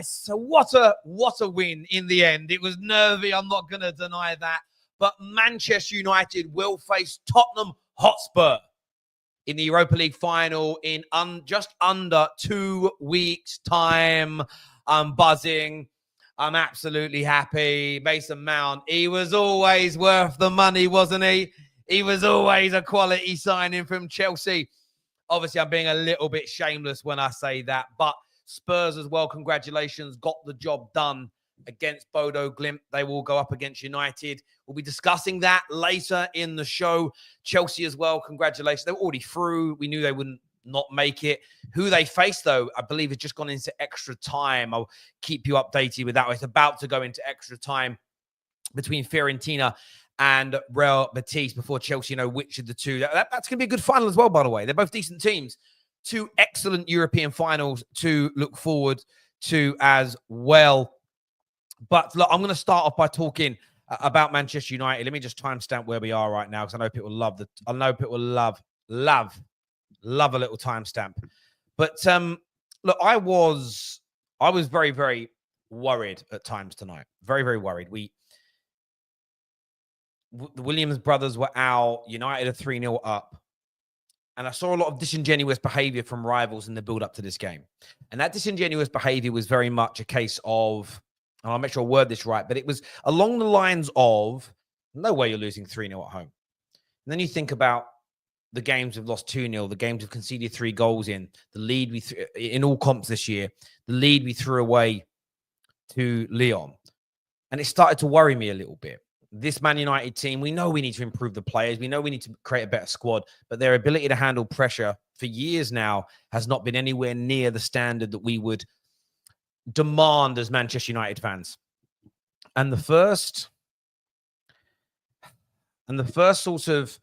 Yes, so what a win in the end. It was nervy, I'm not going to deny that. But Manchester United will face Tottenham Hotspur in the Europa League final in just under 2 weeks' time. I'm buzzing. I'm absolutely happy. Mason Mount, he was always worth the money, wasn't he? He was always a quality signing from Chelsea. Obviously, I'm being a little bit shameless when I say that, but Spurs as well, congratulations, got the job done against Bodo Glimt. They will go up against United. We'll be discussing that later in the show. Chelsea as well, congratulations. They were already through. We knew they wouldn't not make it. Who they face, though, I believe has just gone into extra time. I'll keep you updated with that. It's about to go into extra time between Fiorentina and Real Betis before Chelsea know which of the two. That's going to be a good final as well, by the way. They're both decent teams. 2 excellent European finals to look forward to as well. But look, I'm going to start off by talking about Manchester United. Let me just timestamp where we are right now, because I know people love love a little timestamp. But look, I was very, very worried at times tonight. Very, very worried. The Williams brothers were out. United are 3-0 up. And I saw a lot of disingenuous behavior from rivals in the build-up to this game. And that disingenuous behavior was very much a case of, and I'll make sure I word this right, but it was along the lines of, no way you're losing 3-0 at home. And then you think about the games we've lost 2-0, the games we've conceded 3 goals in, the lead we in all comps this year, the lead we threw away to Lyon. And it started to worry me a little bit. This Man United team, we know we need to improve the players. We know we need to create a better squad, but their ability to handle pressure for years now has not been anywhere near the standard that we would demand as Manchester United fans. And the first sort of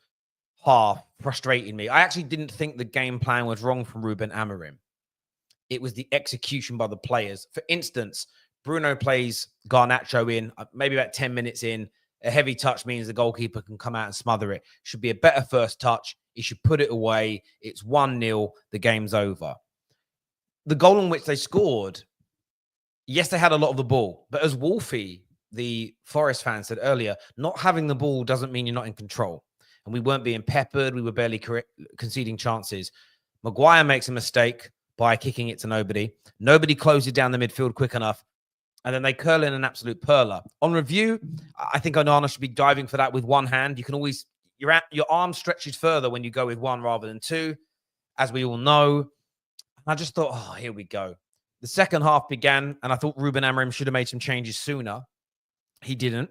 half frustrated me. I actually didn't think the game plan was wrong from Ruben Amorim. It was the execution by the players. For instance, Bruno plays Garnacho in, maybe about 10 minutes in. A heavy touch means the goalkeeper can come out and smother it. Should be a better first touch. He should put it away. It's 1-0. The game's over. The goal in which they scored, yes, they had a lot of the ball. But as Wolfie, the Forest fan, said earlier, not having the ball doesn't mean you're not in control. And we weren't being peppered. We were barely conceding chances. Maguire makes a mistake by kicking it to nobody. Nobody closes down the midfield quick enough. And then they curl in an absolute perler. On review, I think Onana should be diving for that with one hand. You can always, your arm stretches further when you go with one rather than two, as we all know. I just thought, oh, here we go. The second half began, and I thought Ruben Amorim should have made some changes sooner. He didn't.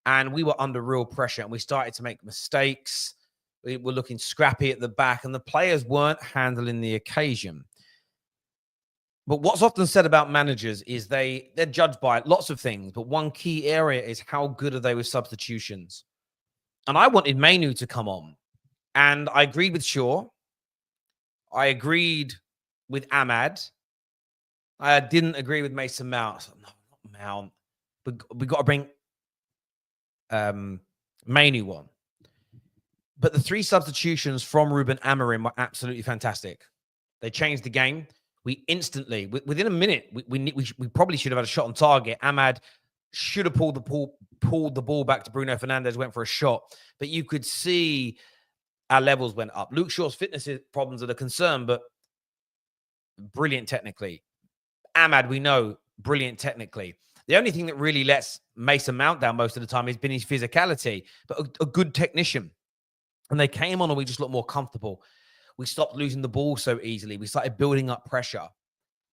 And we were under real pressure, and we started to make mistakes. We were looking scrappy at the back, and the players weren't handling the occasion. But what's often said about managers is they're judged by lots of things, but one key area is how good are they with substitutions. And I wanted Manu to come on, and I agreed with Shaw. I agreed with Ahmad. I didn't agree with Mason Mount. So, no, not Mount. We got to bring Manu on. But the 3 substitutions from Ruben Amorim were absolutely fantastic. They changed the game. We instantly, within a minute, we probably should have had a shot on target. Ahmad should have pulled the ball back to Bruno Fernandes, went for a shot. But you could see our levels went up. Luke Shaw's fitness problems are the concern, but brilliant technically. Ahmad, we know, brilliant technically. The only thing that really lets Mason Mount down most of the time has been his physicality, but a good technician. And they came on and we just looked more comfortable. We stopped losing the ball so easily. We started building up pressure.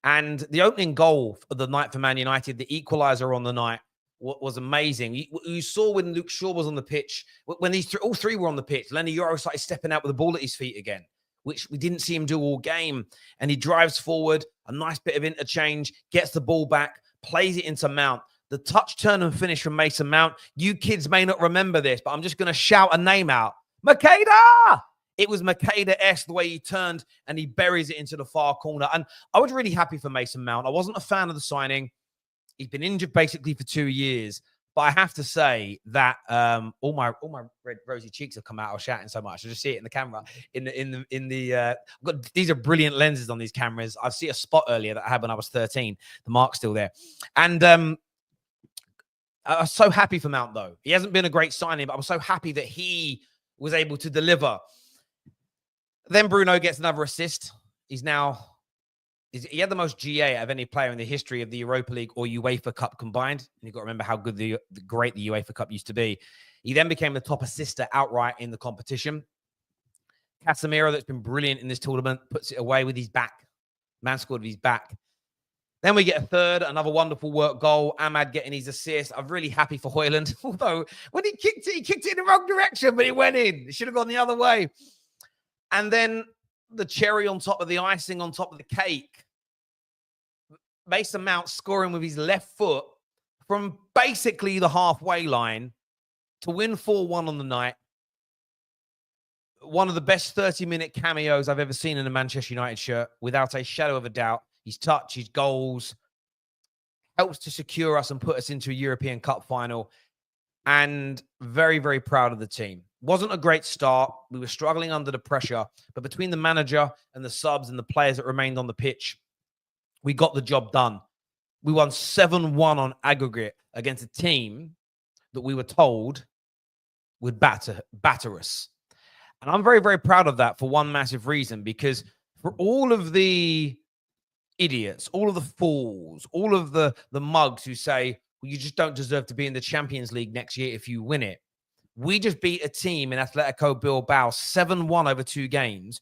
And the opening goal of the night for Man United, the equalizer on the night, was amazing. You saw when Luke Shaw was on the pitch, when all 3 were on the pitch, Lenny Yoro started stepping out with the ball at his feet again, which we didn't see him do all game. And he drives forward, a nice bit of interchange, gets the ball back, plays it into Mount. The touch, turn, and finish from Mason Mount. You kids may not remember this, but I'm just going to shout a name out. Makeda! It was Makeda-esque the way he turned and he buries it into the far corner. And I was really happy for Mason Mount. I wasn't a fan of the signing. He's been injured basically for 2 years. But I have to say that all my red rosy cheeks have come out. I was shouting so much. I just see it in the camera. These are brilliant lenses on these cameras. I see a spot earlier that I had when I was 13. The mark's still there. And I was so happy for Mount, though. He hasn't been a great signing, but I'm so happy that he was able to deliver. Then Bruno gets another assist. He had the most GA of any player in the history of the Europa League or UEFA Cup combined. And you've got to remember how good great the UEFA Cup used to be. He then became the top assister outright in the competition. Casemiro, that's been brilliant in this tournament, puts it away with his back. Man scored with his back. Then we get a third, another wonderful work goal. Ahmad getting his assist. I'm really happy for Højlund. Although when he kicked it in the wrong direction, but it went in. It should have gone the other way. And then the cherry on top of the icing on top of the cake, Mason Mount scoring with his left foot from basically the halfway line to win 4-1 on the night. One of the best 30-minute cameos I've ever seen in a Manchester United shirt, without a shadow of a doubt. His touch, his goals, helps to secure us and put us into a European Cup final. And very, very proud of the team. Wasn't a great start. We were struggling under the pressure. But between the manager and the subs and the players that remained on the pitch, we got the job done. We won 7-1 on aggregate against a team that we were told would batter us. And I'm very, very proud of that for one massive reason, because for all of the idiots, all of the fools, all of the mugs who say, well, you just don't deserve to be in the Champions League next year if you win it. We just beat a team in Atletico Bilbao 7-1 over 2 games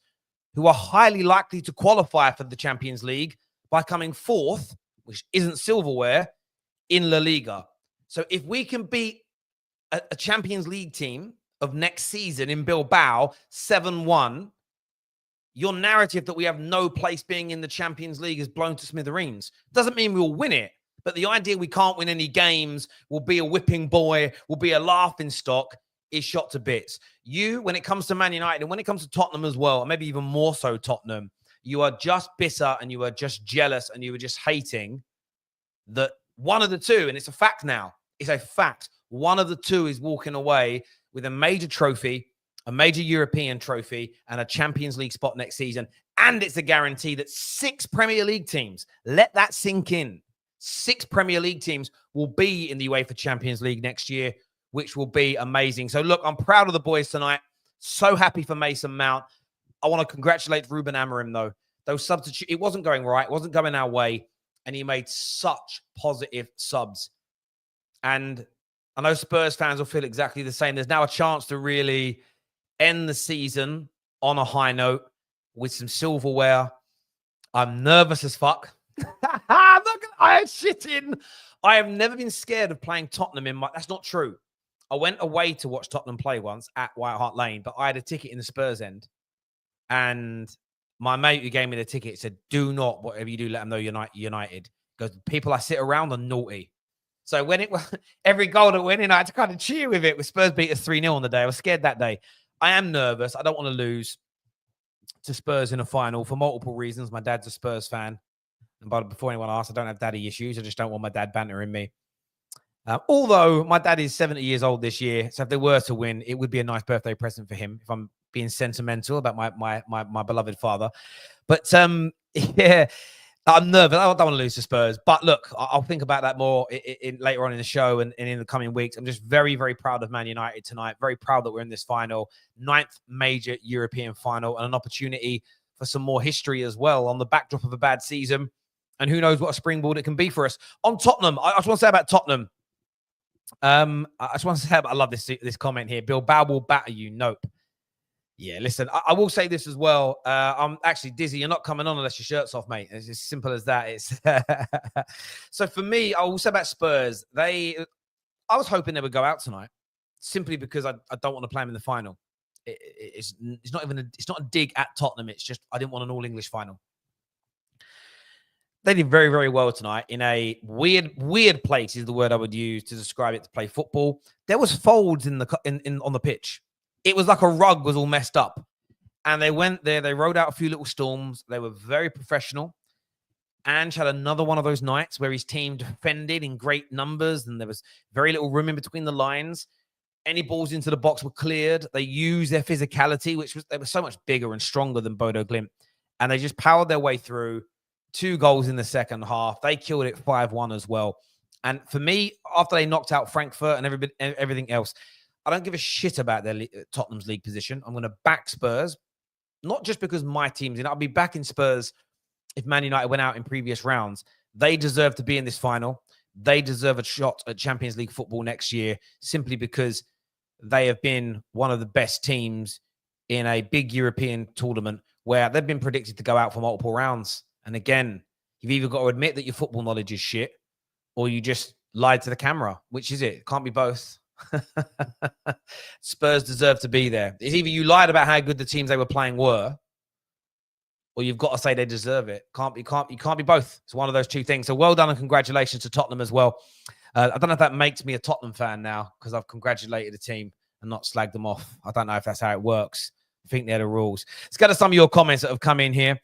who are highly likely to qualify for the Champions League by coming fourth, which isn't silverware, in La Liga. So if we can beat a Champions League team of next season in Bilbao 7-1, your narrative that we have no place being in the Champions League is blown to smithereens. Doesn't mean we'll win it, but the idea we can't win any games, we'll be a whipping boy, we'll be a laughing stock, is shot to bits. You, when it comes to Man United, and when it comes to Tottenham as well, and maybe even more so Tottenham, you are just bitter and you are just jealous and you are just hating that one of the two, and it's a fact now, it's a fact, one of the two is walking away with a major trophy, a major European trophy, and a Champions League spot next season. And it's a guarantee that 6 Premier League teams, let that sink in, 6 Premier League teams will be in the UEFA Champions League next year, which will be amazing. So look, I'm proud of the boys tonight. So happy for Mason Mount. I want to congratulate Ruben Amorim, though. Those substitutes, it wasn't going right. It wasn't going our way. And he made such positive subs. And I know Spurs fans will feel exactly the same. There's now a chance to really end the season on a high note with some silverware. I'm nervous as fuck. I am shitting. I have never been scared of playing Tottenham that's not true. I went away to watch Tottenham play once at White Hart Lane, but I had a ticket in the Spurs end. And my mate who gave me the ticket said, do not, whatever you do, let them know you're United. Because people I sit around are naughty. So when it was every goal that went in, I had to kind of cheer with it. With Spurs beat us 3-0 on the day. I was scared that day. I am nervous. I don't want to lose to Spurs in a final for multiple reasons. My dad's a Spurs fan. And before anyone asks, I don't have daddy issues. I just don't want my dad bantering me. Although my dad is 70 years old this year, so if they were to win, it would be a nice birthday present for him, if I'm being sentimental about my beloved father. But yeah, I'm nervous. I don't want to lose to Spurs. But look, I'll think about that more later on in the show and in the coming weeks. I'm just very, very proud of Man United tonight. Very proud that we're in this final, 9th major European final, and an opportunity for some more history as well on the backdrop of a bad season. And who knows what a springboard it can be for us. On Tottenham, I just want to say about Tottenham. I just want to say, I love this comment here. Bilbao will batter you. Nope. Yeah, listen, I will say this as well. I'm actually Deezy. You're not coming on unless your shirt's off, mate. It's as simple as that. It's so for me, I will say about Spurs. I was hoping they would go out tonight, simply because I don't want to play them in the final. It's not a dig at Tottenham. It's just I didn't want an all-English final. They did very, very well tonight in a weird place is the word I would use to describe it, to play football. There was folds on the pitch. It was like a rug was all messed up. And they went there. They rode out a few little storms. They were very professional. Ange had another one of those nights where his team defended in great numbers and there was very little room in between the lines. Any balls into the box were cleared. They used their physicality, they were so much bigger and stronger than Bodo Glimt. And they just powered their way through. 2 goals in the second half. They killed it 5-1 as well. And for me, after they knocked out Frankfurt and everything else, I don't give a shit about Tottenham's league position. I'm going to back Spurs, not just because my team's in. I'll be backing Spurs if Man United went out in previous rounds. They deserve to be in this final. They deserve a shot at Champions League football next year simply because they have been one of the best teams in a big European tournament where they've been predicted to go out for multiple rounds. And again, you've either got to admit that your football knowledge is shit or you just lied to the camera. Which is it? It can't be both. Spurs deserve to be there. It's either you lied about how good the teams they were playing were, or you've got to say they deserve it. You can't be both. It's one of those two things. So well done and congratulations to Tottenham as well. I don't know if that makes me a Tottenham fan now because I've congratulated the team and not slagged them off. I don't know if that's how it works. I think they're the rules. Let's get to some of your comments that have come in here.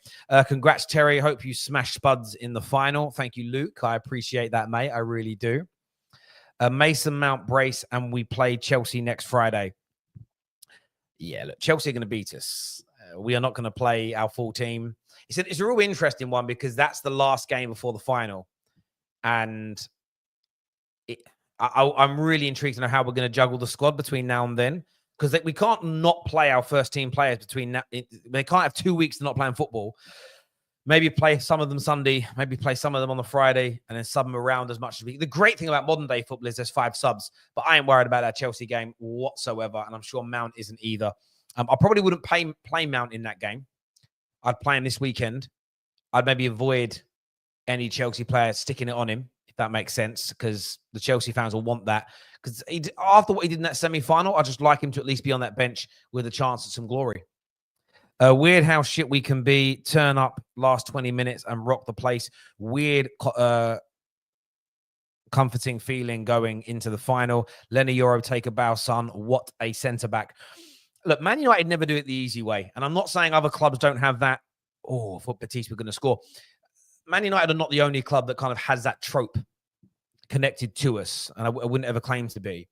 Congrats, Terry. Hope you smashed Spuds in the final. Thank you, Luke. I appreciate that, mate. I really do. Mason Mount brace, and we play Chelsea next Friday. Yeah, look, Chelsea are going to beat us. We are not going to play our full team. It's a real interesting one because that's the last game before the final. And I'm really intrigued to know how we're going to juggle the squad between now and then. Because we can't not play our first team players between now. They can't have 2 weeks to not playing football. Maybe play some of them Sunday, maybe play some of them on the Friday, and then sub them around as much as we. The great thing about modern day football is there's 5 subs, but I ain't worried about that Chelsea game whatsoever, and I'm sure Mount isn't either. I probably wouldn't play Mount in that game. I'd play him this weekend. I'd maybe avoid any Chelsea player sticking it on him, if that makes sense, because the Chelsea fans will want that. Because after what he did in that semi-final, I just like him to at least be on that bench with a chance at some glory. Weird how shit we can be. Turn up last 20 minutes and rock the place. Weird, comforting feeling going into the final. Lenny Yoro, take a bow, son. What a centre-back. Look, Man United never do it the easy way. And I'm not saying other clubs don't have that. Oh, I thought Batiste were going to score. Man United are not the only club that kind of has that trope connected to us. And I wouldn't ever claim to be.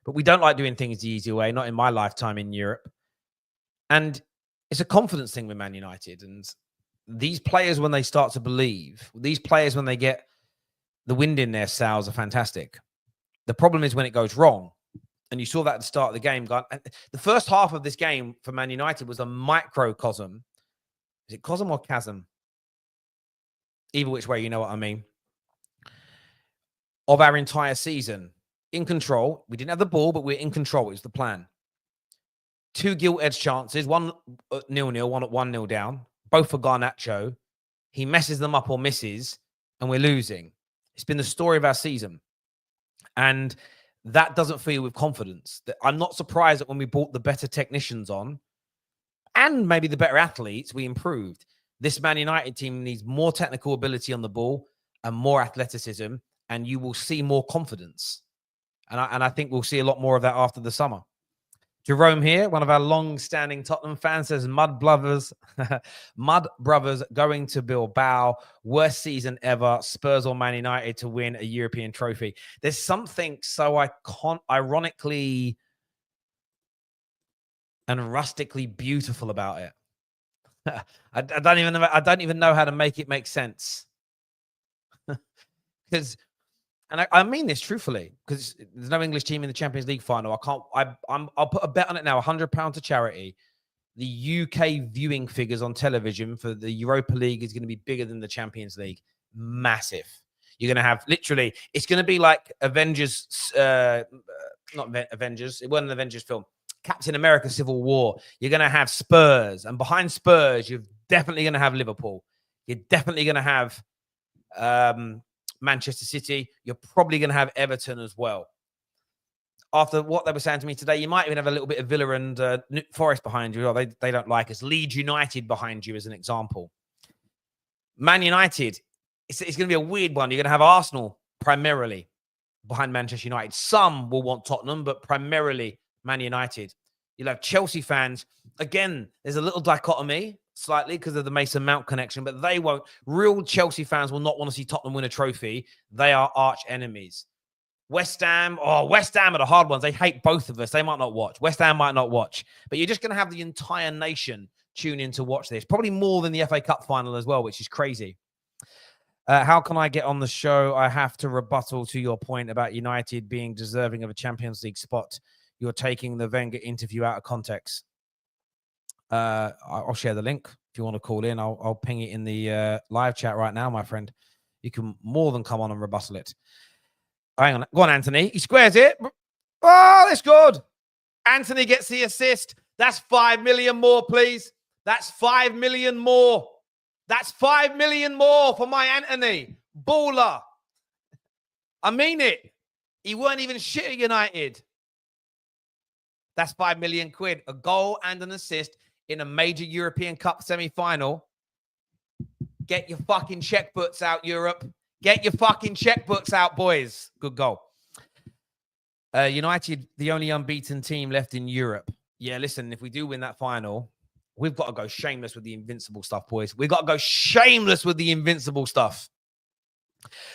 But we don't like doing things the easy way, not in my lifetime in Europe. And it's a confidence thing with Man United. And these players, when they start to believe, these players, when they get the wind in their sails, are fantastic. The problem is when it goes wrong. And you saw that at the start of the game. The first half of this game for Man United was a microcosm. Is it cosm or chasm? Either which way, you know what I mean. Of our entire season. In control. We didn't have the ball, but we're in control. It was the plan. 2 gilt-edged chances. 1 0-0, 1 at 1-0 down. Both for Garnacho. He messes them up or misses, and we're losing. It's been the story of our season. And that doesn't fill you with confidence. I'm not surprised that when we brought the better technicians on and maybe the better athletes, we improved. This Man United team needs more technical ability on the ball and more athleticism, and you will see more confidence. And I think we'll see a lot more of that after the summer. Jerome here, one of our long-standing Tottenham fans, says, Mud Brothers going to Bilbao. Worst season ever. Spurs or Man United to win a European trophy. There's something so ironically and rustically beautiful about it. I don't even know how to make it make sense. Because, and I mean this truthfully, because there's no English team in the Champions League final. I'll put a bet on it now, £100 to charity. The UK viewing figures on television for the Europa League is going to be bigger than the Champions League. Massive. You're going to have literally, it's going to be like Avengers, not Avengers. It wasn't an Avengers film. Captain America Civil War. You're going to have Spurs, and behind Spurs, you're definitely going to have Liverpool. You're definitely going to have Manchester City. You're probably going to have Everton as well. After what they were saying to me today, you might even have a little bit of Villa and Forest behind you. Or they don't like us. Leeds United behind you as an example. Man United, it's going to be a weird one. You're going to have Arsenal primarily behind Manchester United. Some will want Tottenham, but primarily Man United. You'll have Chelsea fans. Again, there's a little dichotomy. slightly because of the Mason Mount connection, but they won't. Real Chelsea fans will not want to see Tottenham win a trophy. They are arch enemies. West Ham are the hard ones. They hate both of us. They might not watch. West Ham might not watch. But you're just going to have the entire nation tune in to watch this. Probably more than the FA Cup final as well, which is crazy. How can I get on the show? I have to rebuttal to your point about United being deserving of a Champions League spot. You're taking the Wenger interview out of context. I'll share the link. If you want to call in, I'll ping it in the live chat right now, my friend. You can more than come on and rebuttal it. Hang on. Go on, Anthony. He squares it. Oh, that's good. Anthony gets the assist. That's 5 million more, please. That's 5 million more. That's 5 million more for my Anthony. Baller. I mean it. He weren't even shit at United. That's 5 million quid. A goal and an assist in a major European Cup semi-final. Get your fucking checkbooks out, Europe. Get your fucking checkbooks out, boys. Good goal. United, the only unbeaten team left in Europe. Yeah, listen, if we do win that final, we've got to go shameless with the invincible stuff, boys. We've got to go shameless with the invincible stuff.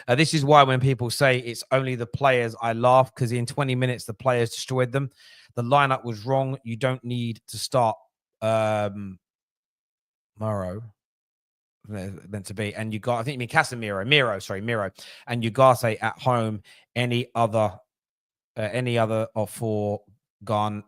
This is why when people say it's only the players, I laugh, because in 20 minutes, the players destroyed them. The lineup was wrong. You don't need to start Moro. Meant to be. And you got, I think you mean Casemiro. Miro. And Ugarte at home. Any other of four gone.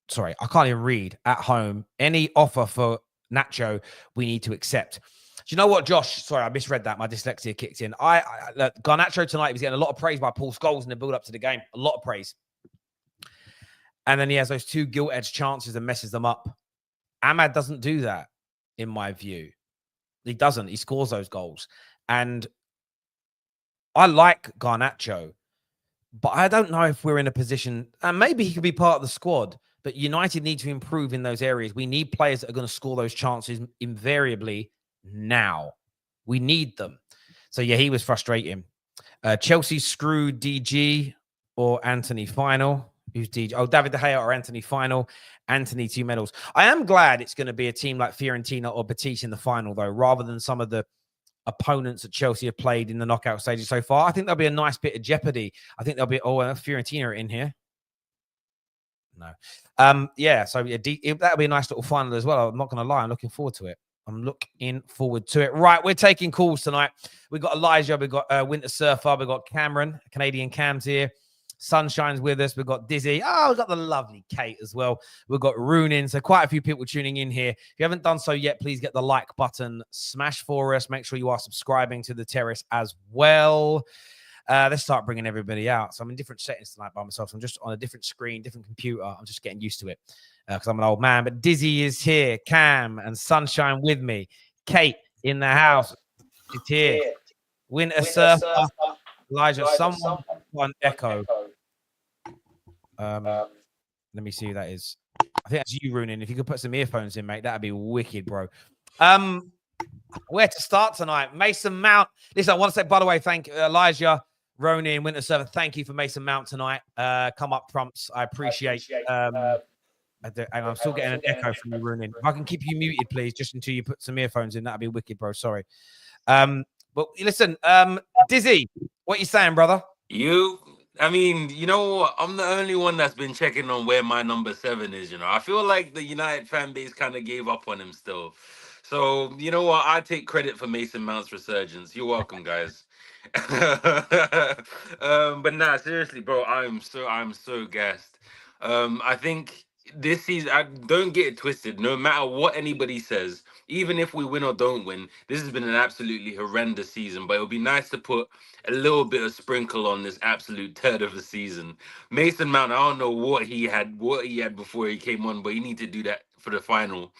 Sorry, I can't even read. At home, any offer for Nacho, we need to accept. Do you know what, Josh? Sorry, I misread that. My dyslexia kicked in. Garnacho tonight was getting a lot of praise by Paul Scholes in the build-up to the game. A lot of praise. And then he has those two gilt-edged chances and messes them up. Ahmad doesn't do that, in my view. He doesn't. He scores those goals. And I like Garnacho, but I don't know if we're in a position, and maybe he could be part of the squad, but United need to improve in those areas. We need players that are going to score those chances invariably now. We need them. So, yeah, he was frustrating. Chelsea screwed DG or Anthony final. Who's DG? Oh, David De Gea or Anthony final. Anthony 2 medals. I am glad it's going to be a team like Fiorentina or Betis in the final, though, rather than some of the opponents that Chelsea have played in the knockout stages so far. I think there'll be a nice bit of jeopardy. I think there'll be, Fiorentina are in here. No. Yeah, so that'll be a nice little final as well. I'm not going to lie. I'm looking forward to it. Right, we're taking calls tonight. We've got Elijah. We've got Winter Surfer. We've got Cameron. Canadian Cam's here. Sunshine's with us. We've got Deezy. Oh, we've got the lovely Kate as well. We've got Runin. So quite a few people tuning in here. If you haven't done so yet, please get the like button smashed for us. Make sure you are subscribing to the Terrace as well. Let's start bringing everybody out. So I'm in different settings tonight by myself. So I'm just on a different screen, different computer. I'm just getting used to it because I'm an old man. But Deezy is here. Cam and Sunshine with me. Kate in the house is here. Winter Surfer. Elijah, someone on Echo. Let me see who that is. I think that's you, Runin. If you could put some earphones in, mate, that'd be wicked, bro. Where to start tonight? Mason Mount. Listen, I want to say, by the way, thank Elijah, Ronin, Winter Server. Thank you for Mason Mount tonight. Come up, prompts. I appreciate. I'm still getting an echo from you, Runin. If I can keep you muted, please, just until you put some earphones in, that'd be wicked, bro. Sorry. But listen, Deezy, what you saying, brother? I mean, you know, I'm the only one that's been checking on where my number 7 is, you know. I feel like the United fan base kind of gave up on him still. So, you know what? I take credit for Mason Mount's resurgence. You're welcome, guys. But nah, seriously, bro, I'm so gassed. I think this season, don't get it twisted. No matter what anybody says, even if we win or don't win, this has been an absolutely horrendous season. But it would be nice to put a little bit of sprinkle on this absolute turd of a season. Mason Mount, I don't know what he had before he came on, but he need to do that for the final.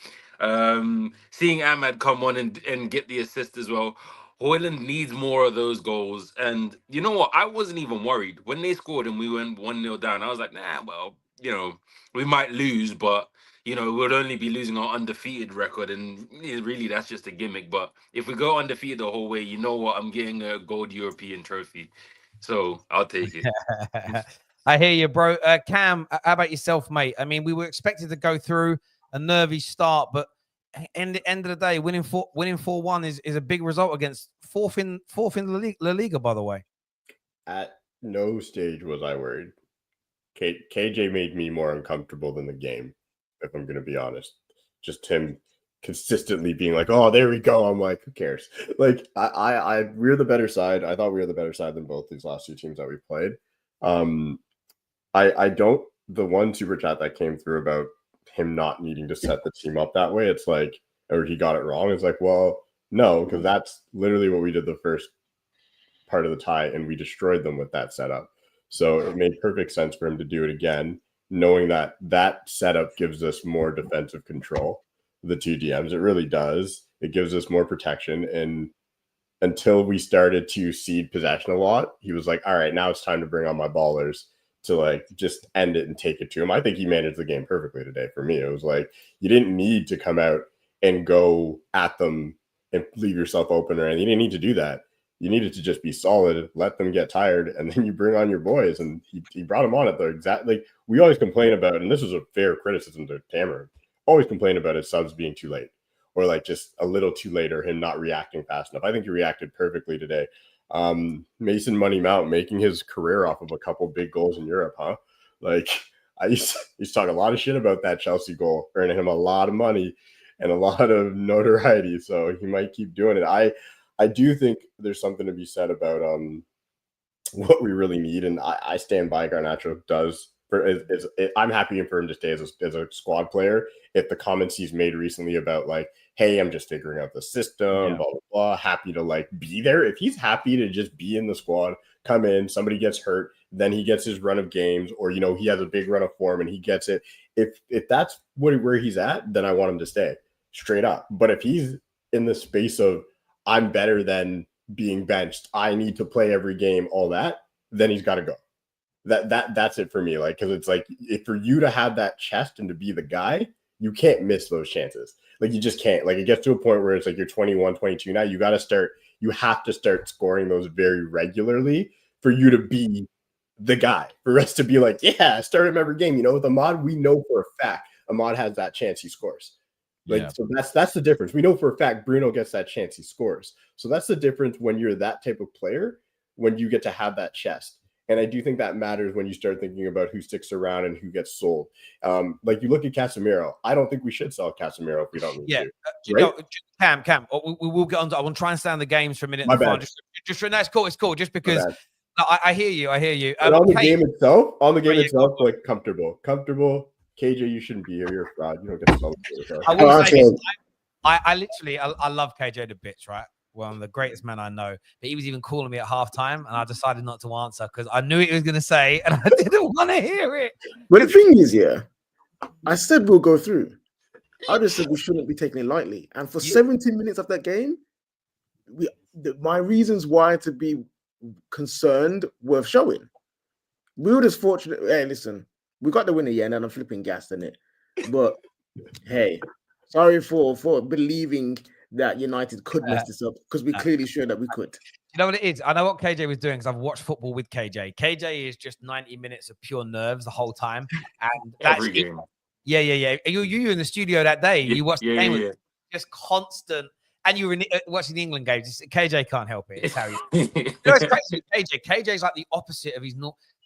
Seeing Ahmad come on and get the assist as well. Hoyland needs more of those goals. And you know what? I wasn't even worried. When they scored and we went 1-0 down, I was like, nah, well, you know, we might lose, but, you know, we'll only be losing our undefeated record. And really, that's just a gimmick. But if we go undefeated the whole way, you know what? I'm getting a gold European trophy. So I'll take it. I hear you, bro. Cam, how about yourself, mate? I mean, we were expected to go through a nervy start, but in the end of the day, winning 4-1 is a big result against fourth in La Liga, by the way. At no stage was I worried. KJ made me more uncomfortable than the game, if I'm going to be honest. Just him consistently being like, "Oh, there we go." I'm like, who cares? Like, we're the better side. I thought we were the better side than both these last two teams that we played. I don't. The one super chat that came through about him not needing to set the team up that way, it's like, or he got it wrong. It's like, well, no, because that's literally what we did the first part of the tie, and we destroyed them with that setup. So it made perfect sense for him to do it again, knowing that that setup gives us more defensive control. The two DMs, it really does. It gives us more protection. And until we started to cede possession a lot, he was like, all right, now it's time to bring on my ballers to like just end it and take it to him. I think he managed the game perfectly today. For me, it was like, you didn't need to come out and go at them and leave yourself open or anything. You didn't need to do that. You needed to just be solid, let them get tired, and then you bring on your boys. And he brought them on at the exact, like we always complain about, and this was a fair criticism to Cameron, always complain about his subs being too late or like just a little too late or him not reacting fast enough. I think he reacted perfectly today. Mason Money Mount making his career off of a couple big goals in Europe, huh? Like I used to talk a lot of shit about that Chelsea goal, earning him a lot of money and a lot of notoriety. So he might keep doing it. I do think there's something to be said about what we really need, and I stand by Garnacho does. I'm happy for him to stay as a squad player. If the comments he's made recently about like, hey, I'm just figuring out the system, blah, blah, blah, happy to like be there. If he's happy to just be in the squad, come in, somebody gets hurt, then he gets his run of games, or, you know, he has a big run of form and he gets it. If that's where he's at, then I want him to stay straight up. But if he's in the space of I'm better than being benched, I need to play every game, all that, then he's got to go. That's it for me. Like, because it's like, if for you to have that chest and to be the guy, you can't miss those chances. Like, you just can't. Like, it gets to a point where it's like you're 21, 22 now. You have to start scoring those very regularly for you to be the guy. For us to be like, yeah, start him every game. You know, with Ahmad, we know for a fact Ahmad has that chance, he scores. Like, so that's the difference. We know for a fact Bruno gets that chance, he scores. So that's the difference when you're that type of player, when you get to have that chest. And I do think that matters when you start thinking about who sticks around and who gets sold. Like, you look at Casemiro. I don't think we should sell Casemiro if we don't need to. Right? No, Cam, we will get on to, I want to try and stay on the games for a minute. My bad. Just that's cool. It's cool. Just because I hear you. But on the game itself, like comfortable. KJ, you shouldn't be here. You're a fraud. You don't get sold. I love KJ to bits, right? One of the greatest men I know. But he was even calling me at halftime, and I decided not to answer because I knew what he was going to say, and I didn't want to hear it. But the thing is, I said we'll go through. I just said we shouldn't be taking it lightly. And for 17 minutes of that game, my reasons why to be concerned were showing. We were just fortunate. Hey, listen, we got the win again, and I'm flipping gas in it. But hey, sorry for believing that United could mess this up, because we clearly showed that we could. You know what it is? I know what KJ was doing because I've watched football with KJ. KJ is just 90 minutes of pure nerves the whole time. And every game. Yeah. You were in the studio that day. You watched the game with just constant. And you were watching the England games. KJ can't help it. It's how you. It's crazy. KJ's like the opposite of his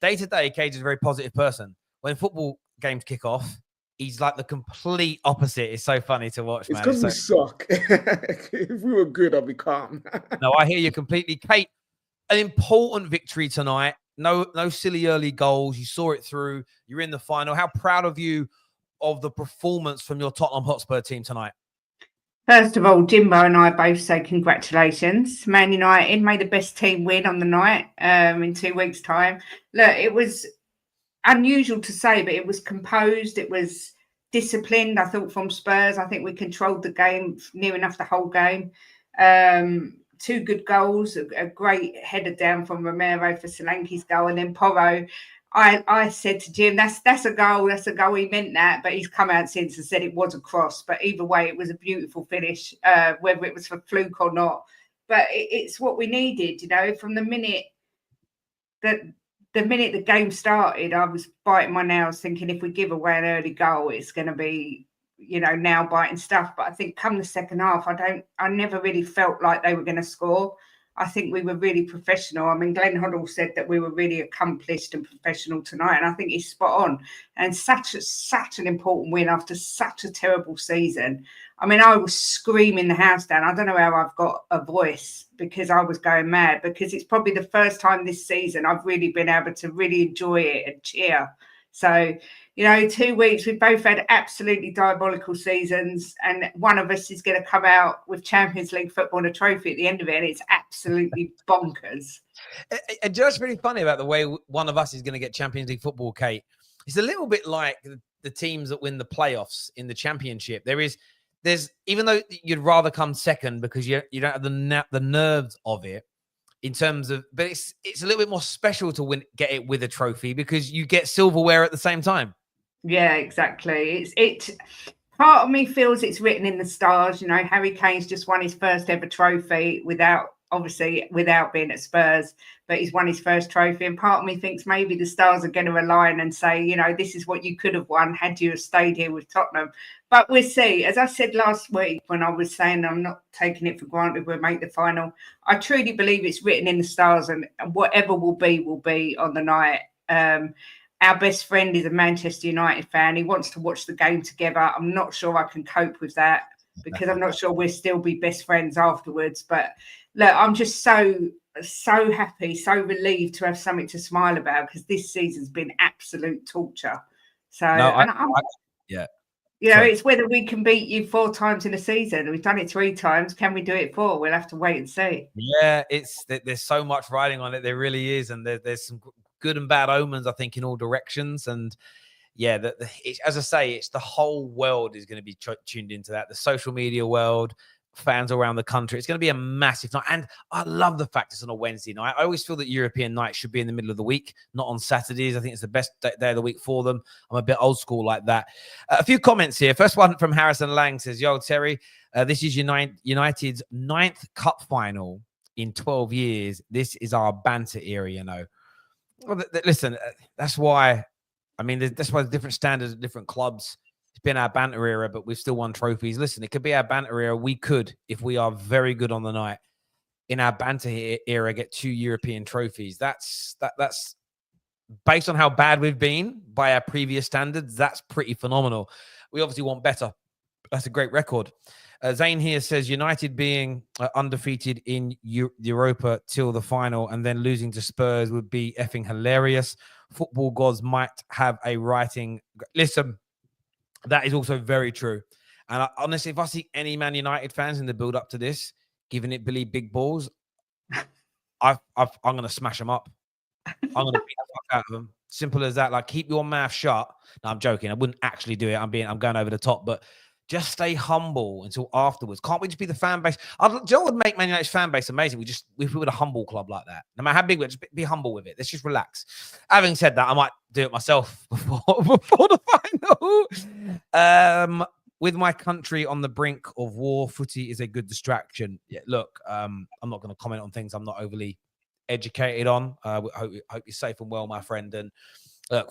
day to day. KJ's a very positive person. When football games kick off, he's like the complete opposite. It's so funny to watch, man. It's because we suck. If we were good, I'd be calm. No, I hear you completely. Kate, an important victory tonight. No silly early goals. You saw it through. You're in the final. How proud of you of the performance from your Tottenham Hotspur team tonight? First of all, Jimbo and I both say congratulations. Man United made the best team win on the night in 2 weeks' time. Look, it was unusual to say, but it was composed. It was disciplined, I thought, from Spurs. I think we controlled the game near enough the whole game. 2 good goals, a great header down from Romero for Solanke's goal, and then Porro. I said to Jim, that's a goal. That's a goal. He meant that, but he's come out since and said it was a cross. But either way, it was a beautiful finish, whether it was for fluke or not. But it's what we needed, you know. From the minute the game started, I was biting my nails thinking if we give away an early goal, it's going to be nail biting stuff. But I think come the second half, I never really felt like they were going to score. I think we were really professional. I mean, Glenn Hoddle said that we were really accomplished and professional tonight, and I think he's spot on. And such an important win after such a terrible season. I mean, I was screaming the house down. I don't know how I've got a voice because I was going mad, because it's probably the first time this season I've really been able to really enjoy it and cheer. So, 2 weeks, we've both had absolutely diabolical seasons, and one of us is going to come out with Champions League football and a trophy at the end of it, and it's absolutely bonkers. And just really funny about the way one of us is going to get Champions League football, Kate. It's a little bit like the teams that win the playoffs in the Championship. There's even though you'd rather come second because you don't have the nerves of it. In terms of, but it's a little bit more special to get it with a trophy because you get silverware at the same time. Yeah, exactly. Part of me feels it's written in the stars. Harry Kane's just won his first ever trophy without being at Spurs, but he's won his first trophy. And part of me thinks maybe the stars are going to align and say, this is what you could have won had you stayed here with Tottenham. But we'll see. As I said last week when I was saying I'm not taking it for granted we'll make the final, I truly believe it's written in the stars, and whatever will be on the night. Our best friend is a Manchester United fan. He wants to watch the game together. I'm not sure I can cope with that because I'm not sure we'll still be best friends afterwards. But look, I'm just so happy, so relieved to have something to smile about because this season's been absolute torture. So, it's whether we can beat you 4 times in a season. We've done it 3 times. Can we do it 4? We'll have to wait and see. Yeah, there's so much riding on it. There really is. And there's some good and bad omens, I think, in all directions. And yeah, as I say, it's the whole world is going to be tuned into that. The social media world, fans around the country. It's going to be a massive night. And I love the fact it's on a Wednesday night. I always feel that European nights should be in the middle of the week, not on Saturdays. I think it's the best day of the week for them. I'm a bit old school like that. A few comments here. First one from Harrison Lang says, yo, Terry, this is United's 9th cup final in 12 years. This is our banter era, Well, listen, that's why, that's why there's different standards at different clubs. It's been our banter era, but we've still won trophies. Listen, it could be our banter era. We could, if we are very good on the night, in our banter era, get 2 European trophies. That's based on how bad we've been by our previous standards. That's pretty phenomenal. We obviously want better. That's a great record. Zane here says United being undefeated in Europa till the final and then losing to Spurs would be effing hilarious. Football gods might have a writing. Listen, that is also very true. And honestly, if I see any Man United fans in the build up to this, giving it Billy big balls, I'm going to smash them up. I'm going to beat the fuck out of them. Simple as that. Like, keep your mouth shut. No, I'm joking. I wouldn't actually do it. I'm going over the top, but just stay humble until afterwards. Can't we just be the fan base? Joe would make Man United's fan base amazing. If we were a humble club like that, no matter how big, just be humble with it. Let's just relax. Having said that, I might do it myself before the final. With my country on the brink of war, footy is a good distraction. Yeah, look, I'm not going to comment on things I'm not overly educated on. Hope you're safe and well, my friend. And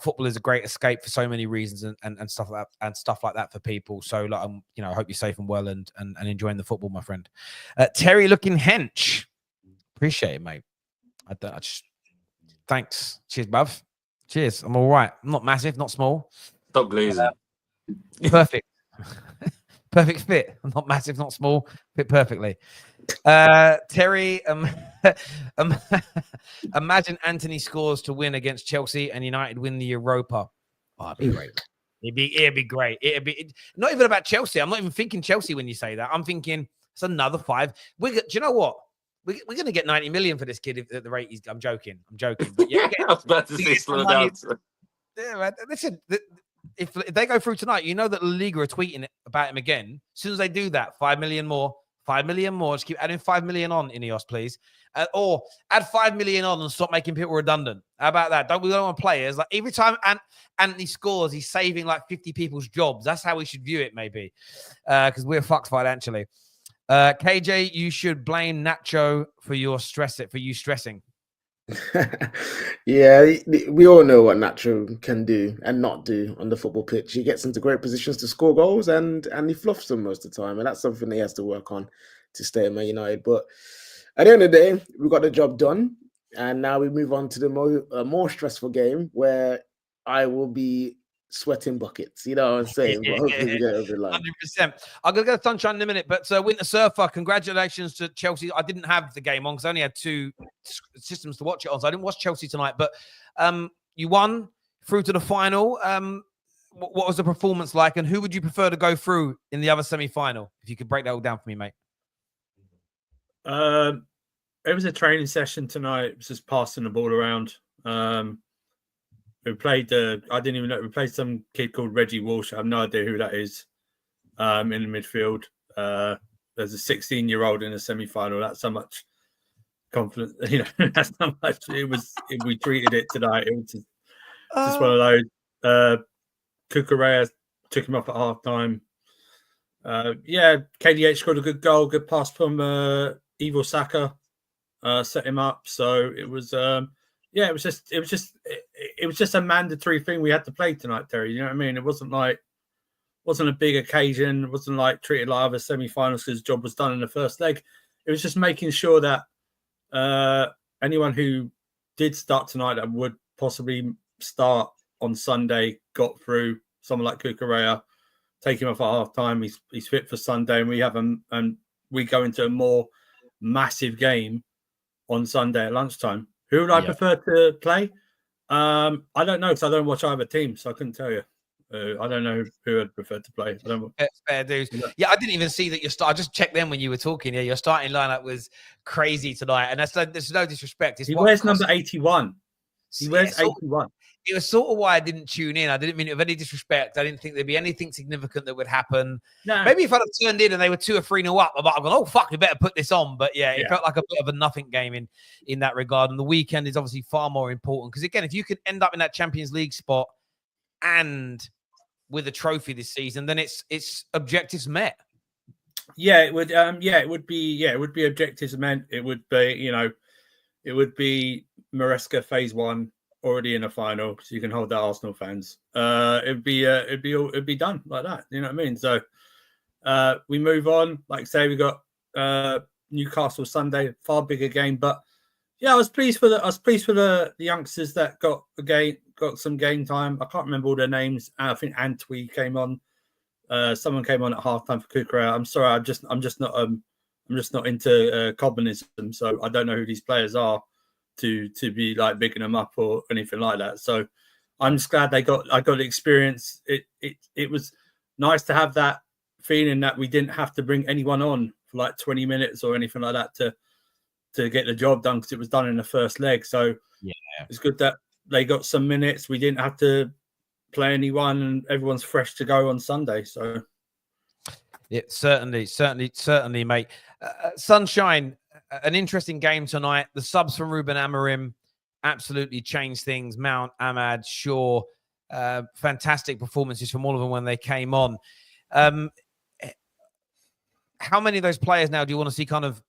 football is a great escape for so many reasons and stuff like that, and stuff like that for people. So, like, I hope you're safe and well and enjoying the football, my friend. Terry looking hench, appreciate it, mate. Thanks. Cheers, bruv. Cheers. I'm all right. I'm not massive, not small. Stop glazing. Perfect. Perfect fit. I'm not massive, not small. Fit perfectly. Terry, imagine Anthony scores to win against Chelsea and United win the Europa. Oh, it'd be great. It'd be great. Not even about Chelsea. I'm not even thinking Chelsea when you say that. I'm thinking it's another 5. Do you know what? We're going to get 90 million for this kid at the rate he's. I'm joking. But yeah, I was about to say slow down. Yeah, man. Listen, if they go through tonight, you know that La Liga are tweeting about him again. As soon as they do that, 5 million more. 5 million more. Just keep adding 5 million on, Ineos, please. Or add 5 million on and stop making people redundant. How about that? We don't want players. Like, every time Anthony scores, he's saving like 50 people's jobs. That's how we should view it, maybe. Because we're fucked financially. KJ, you should blame Nacho for you stressing. Yeah, we all know what Nacho can do and not do on the football pitch. He gets into great positions to score goals and he fluffs them most of the time, and that's something he has to work on to stay at Man United. But at the end of the day, we got the job done, and now we move on to the more stressful game where I will be sweating buckets. You know what I'm saying? But hopefully we get over the line. 100%. I'm going to go to Sunshine in a minute, but Winter Surfer, congratulations to Chelsea. I didn't have the game on because I only had 2 systems to watch it on, so I didn't watch Chelsea tonight. But you won through to the final. What was the performance like, and who would you prefer to go through in the other semi-final? If you could break that all down for me, mate. It was a training session tonight. It was just passing the ball around. We played, I didn't even know, we played some kid called Reggie Walsh. I have no idea who that is in the midfield. There's a 16-year-old in a semi-final. That's how much confidence, that's how much we treated it tonight. It was just one of those. Kukurea took him off at half-time. KDH scored a good goal, good pass from Ivo Saka, set him up. So it was... it was just a mandatory thing we had to play tonight, Terry. You know what I mean? It wasn't a big occasion. It wasn't like treated like other semi-finals because the job was done in the first leg. It was just making sure that anyone who did start tonight that would possibly start on Sunday got through. Someone like Kukurea, take him off at half time. He's fit for Sunday, and we go into a more massive game on Sunday at lunchtime. Who would I prefer to play? I don't know because I don't watch either team, so I couldn't tell you. I don't know who I'd prefer to play. I don't. Fair dues. Yeah, I didn't even see that I just checked them when you were talking. Yeah, your starting lineup was crazy tonight, and there's no disrespect. He wears number 81. He wears 81. It was sort of why I didn't tune in. I didn't mean it with any disrespect. I didn't think there'd be anything significant that would happen. No. Maybe if I'd have turned in and they were 2 or 3-0 up, I might have gone, oh, fuck, we better put this on. But yeah, it felt like a bit of a nothing game in that regard. And the weekend is obviously far more important because, again, if you could end up in that Champions League spot and with a trophy this season, then it's objectives met. Yeah, it would. It would be objectives met. It would be, it would be Maresca phase 1. Already in a final, so you can hold that Arsenal fans. It'd be done like that. You know what I mean? So we move on. Like say we got Newcastle Sunday, far bigger game. But yeah, I was pleased for the youngsters that got some game time. I can't remember all their names. I think Antwi came on. Someone came on at halftime for Kukurea. I'm sorry, I'm just not into communism, so I don't know who these players are to be like bigging them up or anything like that. So I'm just glad I got the experience. It was nice to have that feeling that we didn't have to bring anyone on for like 20 minutes or anything like that to get the job done because it was done in the first leg. So yeah, it's good that they got some minutes. We didn't have to play anyone and everyone's fresh to go on Sunday. So yeah, certainly, mate. Sunshine, an interesting game tonight. The subs from Ruben Amorim absolutely changed things. Mount, Ahmad, Shaw, fantastic performances from all of them when they came on. How many of those players now do you want to see kind of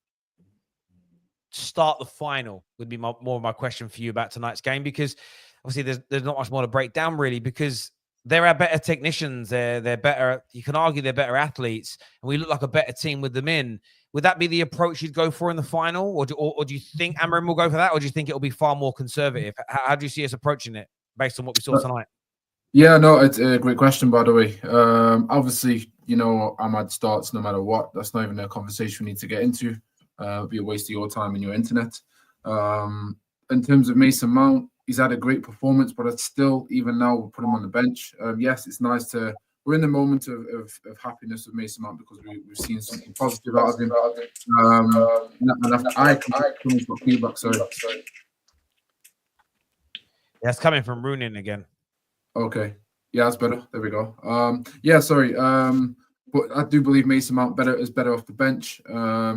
start the final would be more of my question for you about tonight's game, because obviously there's not much more to break down really, because there are better technicians. They're better. You can argue they're better athletes, and we look like a better team with them in. Would that be the approach you'd go for in the final, or do you think Amorim will go for that, or do you think it'll be far more conservative? How do you see us approaching it based on what we saw tonight? Yeah, no, it's a great question, by the way. Obviously, Ahmad starts no matter what. That's not even a conversation we need to get into. It'd be a waste of your time and your internet. In terms of Mason Mount, he's had a great performance, but it's still, even now, we'll put him on the bench. Yes, it's nice we're in the moment of happiness with Mason Mount because we've seen something positive out of him. And I can got feedback, sorry. Yeah, it's coming from Runin again. Okay. Yeah, that's better. There we go. Sorry. But I do believe Mason Mount is better off the bench,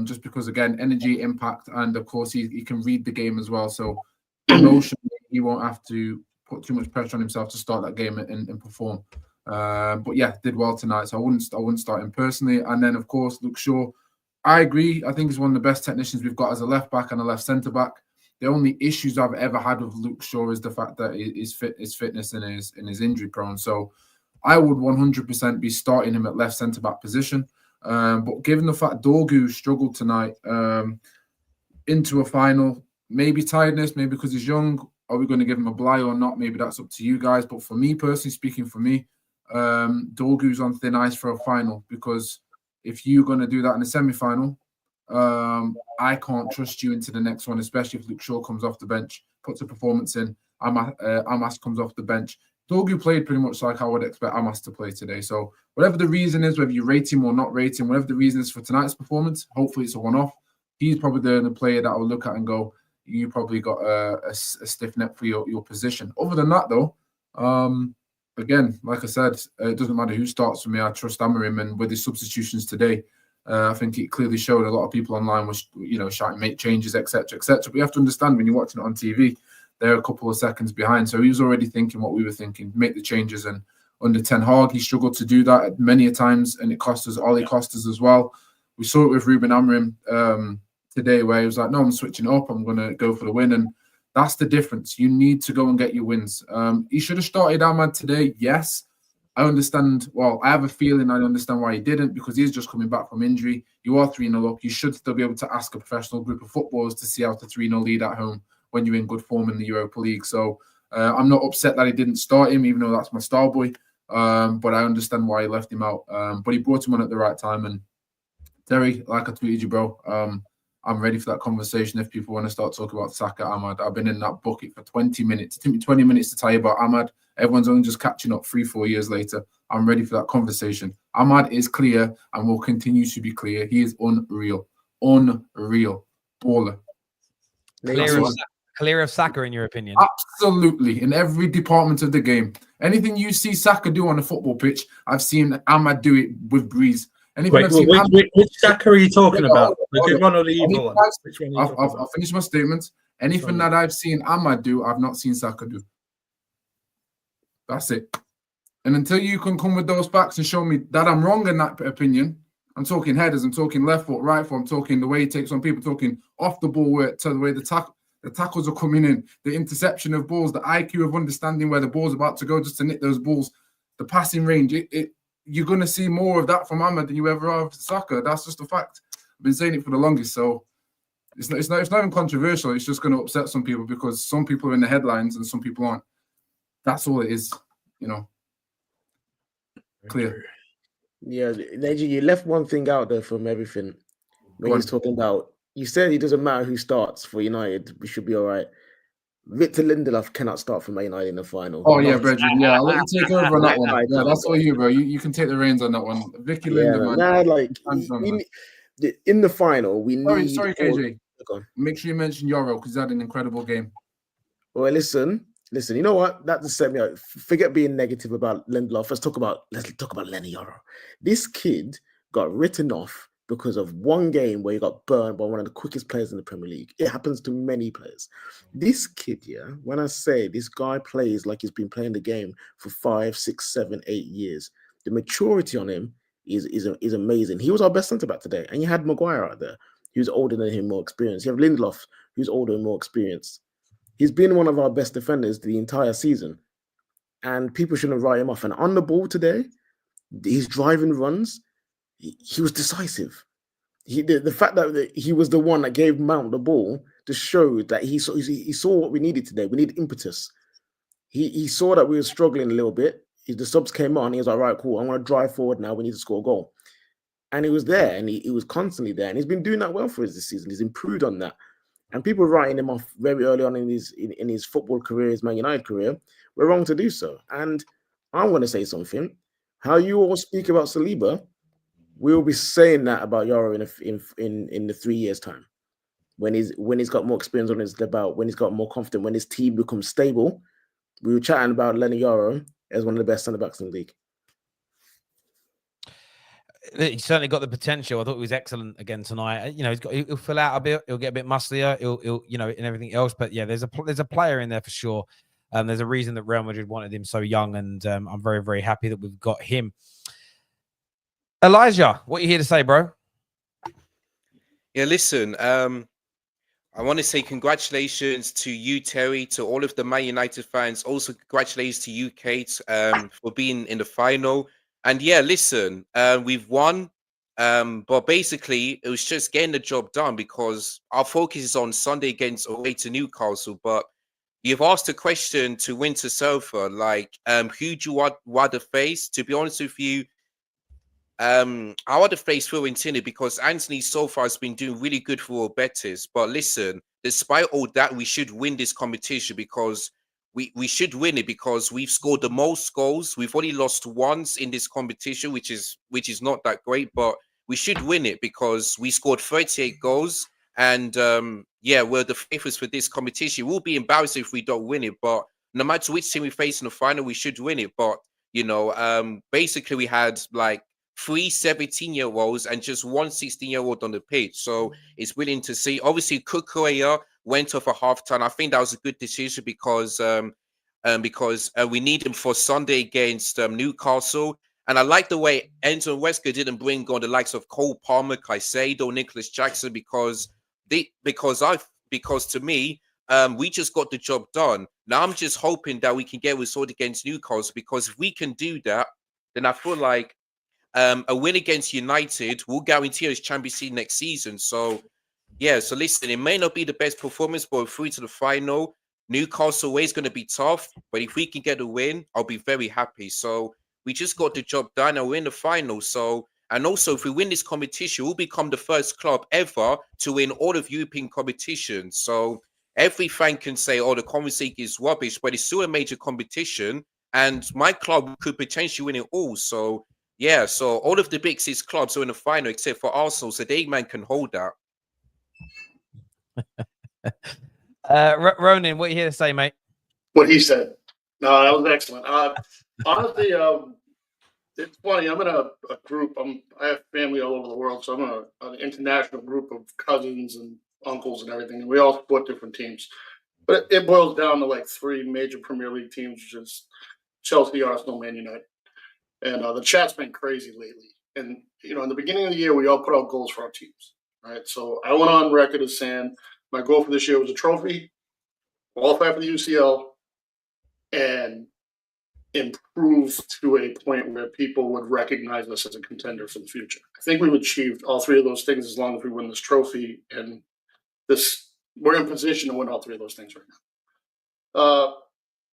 just because, again, energy, impact, and, of course, he can read the game as well. So emotionally, he won't have to put too much pressure on himself to start that game and perform. But yeah, did well tonight, so I wouldn't start him personally. And then, of course, Luke Shaw, I agree. I think he's one of the best technicians we've got as a left back and a left centre back. The only issues I've ever had with Luke Shaw is the fact that his fitness and his injury prone. So I would 100% be starting him at left centre back position. But given the fact Dorgu struggled tonight into a final, maybe tiredness, maybe because he's young, are we going to give him a bly or not? Maybe that's up to you guys. But for me personally, speaking for me, Dorgu's on thin ice for a final, because if you're going to do that in a semi-final, I can't trust you into the next one, especially if Luke Shaw comes off the bench, puts a performance in. Amas comes off the bench. Dorgu played pretty much like I would expect Amas to play today. So whatever the reason is, whether you rate him or not rate him, whatever the reason is for tonight's performance, hopefully it's a one-off. He's probably the player that I'll look at and go, you probably got a stiff neck for your position. Other than that, though, again, like I said, it doesn't matter who starts for me. I trust Amorim, and with his substitutions today, I think it clearly showed. A lot of people online was, shouting, make changes, etc., etc. But you have to understand, when you're watching it on TV, they're a couple of seconds behind. So he was already thinking what we were thinking, make the changes. And under Ten Hag, he struggled to do that many a times, and it cost us. Ollie cost us as well. We saw it with Ruben Amorim today, where he was like, no, I'm switching up. I'm going to go for the win. And that's the difference. You need to go and get your wins. He should have started Ahmad today, yes. I understand. Well, I have a feeling I understand why he didn't, because he's just coming back from injury. You are 3-0 up. You should still be able to ask a professional group of footballers to see out a 3-0 lead at home when you're in good form in the Europa League. So I'm not upset that he didn't start him, even though that's my star boy. But I understand why he left him out. But he brought him on at the right time. And Terry, like I tweeted you, bro, I'm ready for that conversation if people want to start talking about Saka, Ahmad. I've been in that bucket for 20 minutes. It took me 20 minutes to tell you about Ahmad. Everyone's only just catching up 3-4 years later. I'm ready for that conversation. Ahmad is clear and will continue to be clear. He is unreal. Unreal. Baller. Clear of Saka, in your opinion? Absolutely. In every department of the game. Anything you see Saka do on a football pitch, I've seen Ahmad do it with breeze. Wait, which Saka are you talking about? The good one or the evil one? Which one I'll finish my statement. Anything that I've seen Ahmad do, I've not seen Saka do. That's it. And until you can come with those facts and show me that I'm wrong in that opinion, I'm talking headers, I'm talking left foot, right foot, I'm talking the way he takes on people, talking off the ball, the way the tackles are coming in, the interception of balls, the IQ of understanding where the ball's about to go just to nick those balls, the passing range. You're going to see more of that from Ahmad than you ever are of Saka. That's just a fact. I've been saying it for the longest, so it's not even controversial. It's just going to upset some people because some people are in the headlines and some people aren't. That's all it is, Clear. Yeah, Neji, you left one thing out there from everything. When he's talking about, you said it doesn't matter who starts for United, we should be all right. Victor Lindelof cannot start for Man United in the final. Oh, yeah, Brethren. Yeah, I'll let you take over on that one. Yeah, that's all you, bro. You can take the reins on that one. Vicky Lindelof. In the final, we need... Sorry, KJ. Make sure you mention Yoro, because he had an incredible game. Well, listen, you know what? That just set me out. Forget being negative about Lindelof. Let's talk about Lenny Yoro. This kid got written off because of one game where he got burned by one of the quickest players in the Premier League. It happens to many players. This kid, when I say this guy plays like he's been playing the game for 5, 6, 7, 8 years, the maturity on him is amazing. He was our best centre-back today, and you had Maguire out there. He was older than him, more experienced. You have Lindelof, who's older and more experienced. He's been one of our best defenders the entire season, and people shouldn't write him off. And on the ball today, his driving runs, he was decisive. The fact that he was the one that gave Mount the ball just showed that he saw what we needed today. We need impetus. He saw that we were struggling a little bit. The subs came on. He was like, right, cool. I want to drive forward now. We need to score a goal. And he was there, and he was constantly there. And he's been doing that well for us this season. He's improved on that. And people writing him off very early on in his football career, his Man United career, we're wrong to do so. And I'm going to say something. How you all speak about Saliba, we'll be saying that about Yoro in the 3 years' time. When he's got more experience on his belt, when he's got more confident, when his team becomes stable, we were chatting about Lenny Yoro as one of the best centre-backs in the league. He certainly got the potential. I thought he was excellent again tonight. He'll fill out a bit. He'll get a bit musclier. He'll and everything else. But yeah, there's a player in there for sure. There's a reason that Real Madrid wanted him so young, and I'm very, very happy that we've got him. Elijah, what are you here to say, bro? Yeah, listen. I want to say congratulations to you, Terry, to all of the Man United fans. Also, congratulations to you, Kate, for being in the final. And yeah, listen, we've won, but basically it was just getting the job done because our focus is on Sunday against away to Newcastle. But you've asked a question to Winter Sofa, like, who do you rather face? To be honest with you, I want to face Phil Intini because Anthony so far has been doing really good for Betis. But listen, despite all that, we should win this competition because we should win it because we've scored the most goals. We've only lost once in this competition, which is not that great, but we should win it because we scored 38 goals. And yeah, we're the favorites for this competition. We'll be embarrassed if we don't win it, but no matter which team we face in the final, we should win it. But you know, basically we had like 3 17-year-olds and just 1 16-year-old on the pitch. So it's willing to see. Obviously, Kukurea went off a half time. I think that was a good decision because we need him for Sunday against Newcastle. And I like the way Enzo Wesker didn't bring on the likes of Cole Palmer, Caicedo, Nicholas Jackson because to me, we just got the job done. Now I'm just hoping that we can get a result against Newcastle because if we can do that, then I feel like a win against United will guarantee us Champions League next season. So, yeah. So listen, it may not be the best performance, but we're through to the final. Newcastle away is going to be tough, but if we can get a win, I'll be very happy. So we just got the job done, and we're in the final. So, and also, if we win this competition, we'll become the first club ever to win all of European competitions. So every fan can say, "Oh, the Conference League is rubbish," but it's still a major competition, and my club could potentially win it all. So. Yeah, so all of the Big Six clubs are in the final except for Arsenal, so the Eggman can hold that. Ronan, what are you here to say, mate? What he said. No, that was excellent. Honestly, it's funny. I'm in a group. I have family all over the world, so I'm in an international group of cousins and uncles and everything, and we all support different teams. But it boils down to like 3 major Premier League teams, which is Chelsea, Arsenal, Man United. And the chat's been crazy lately. And, you know, in the beginning of the year, we all put out goals for our teams, right? So I went on record as saying my goal for this year was a trophy, qualify for the UCL, and improve to a point where people would recognize us as a contender for the future. I think we've achieved all 3 of those things as long as we win this trophy. And we're in position to win all 3 of those things right now.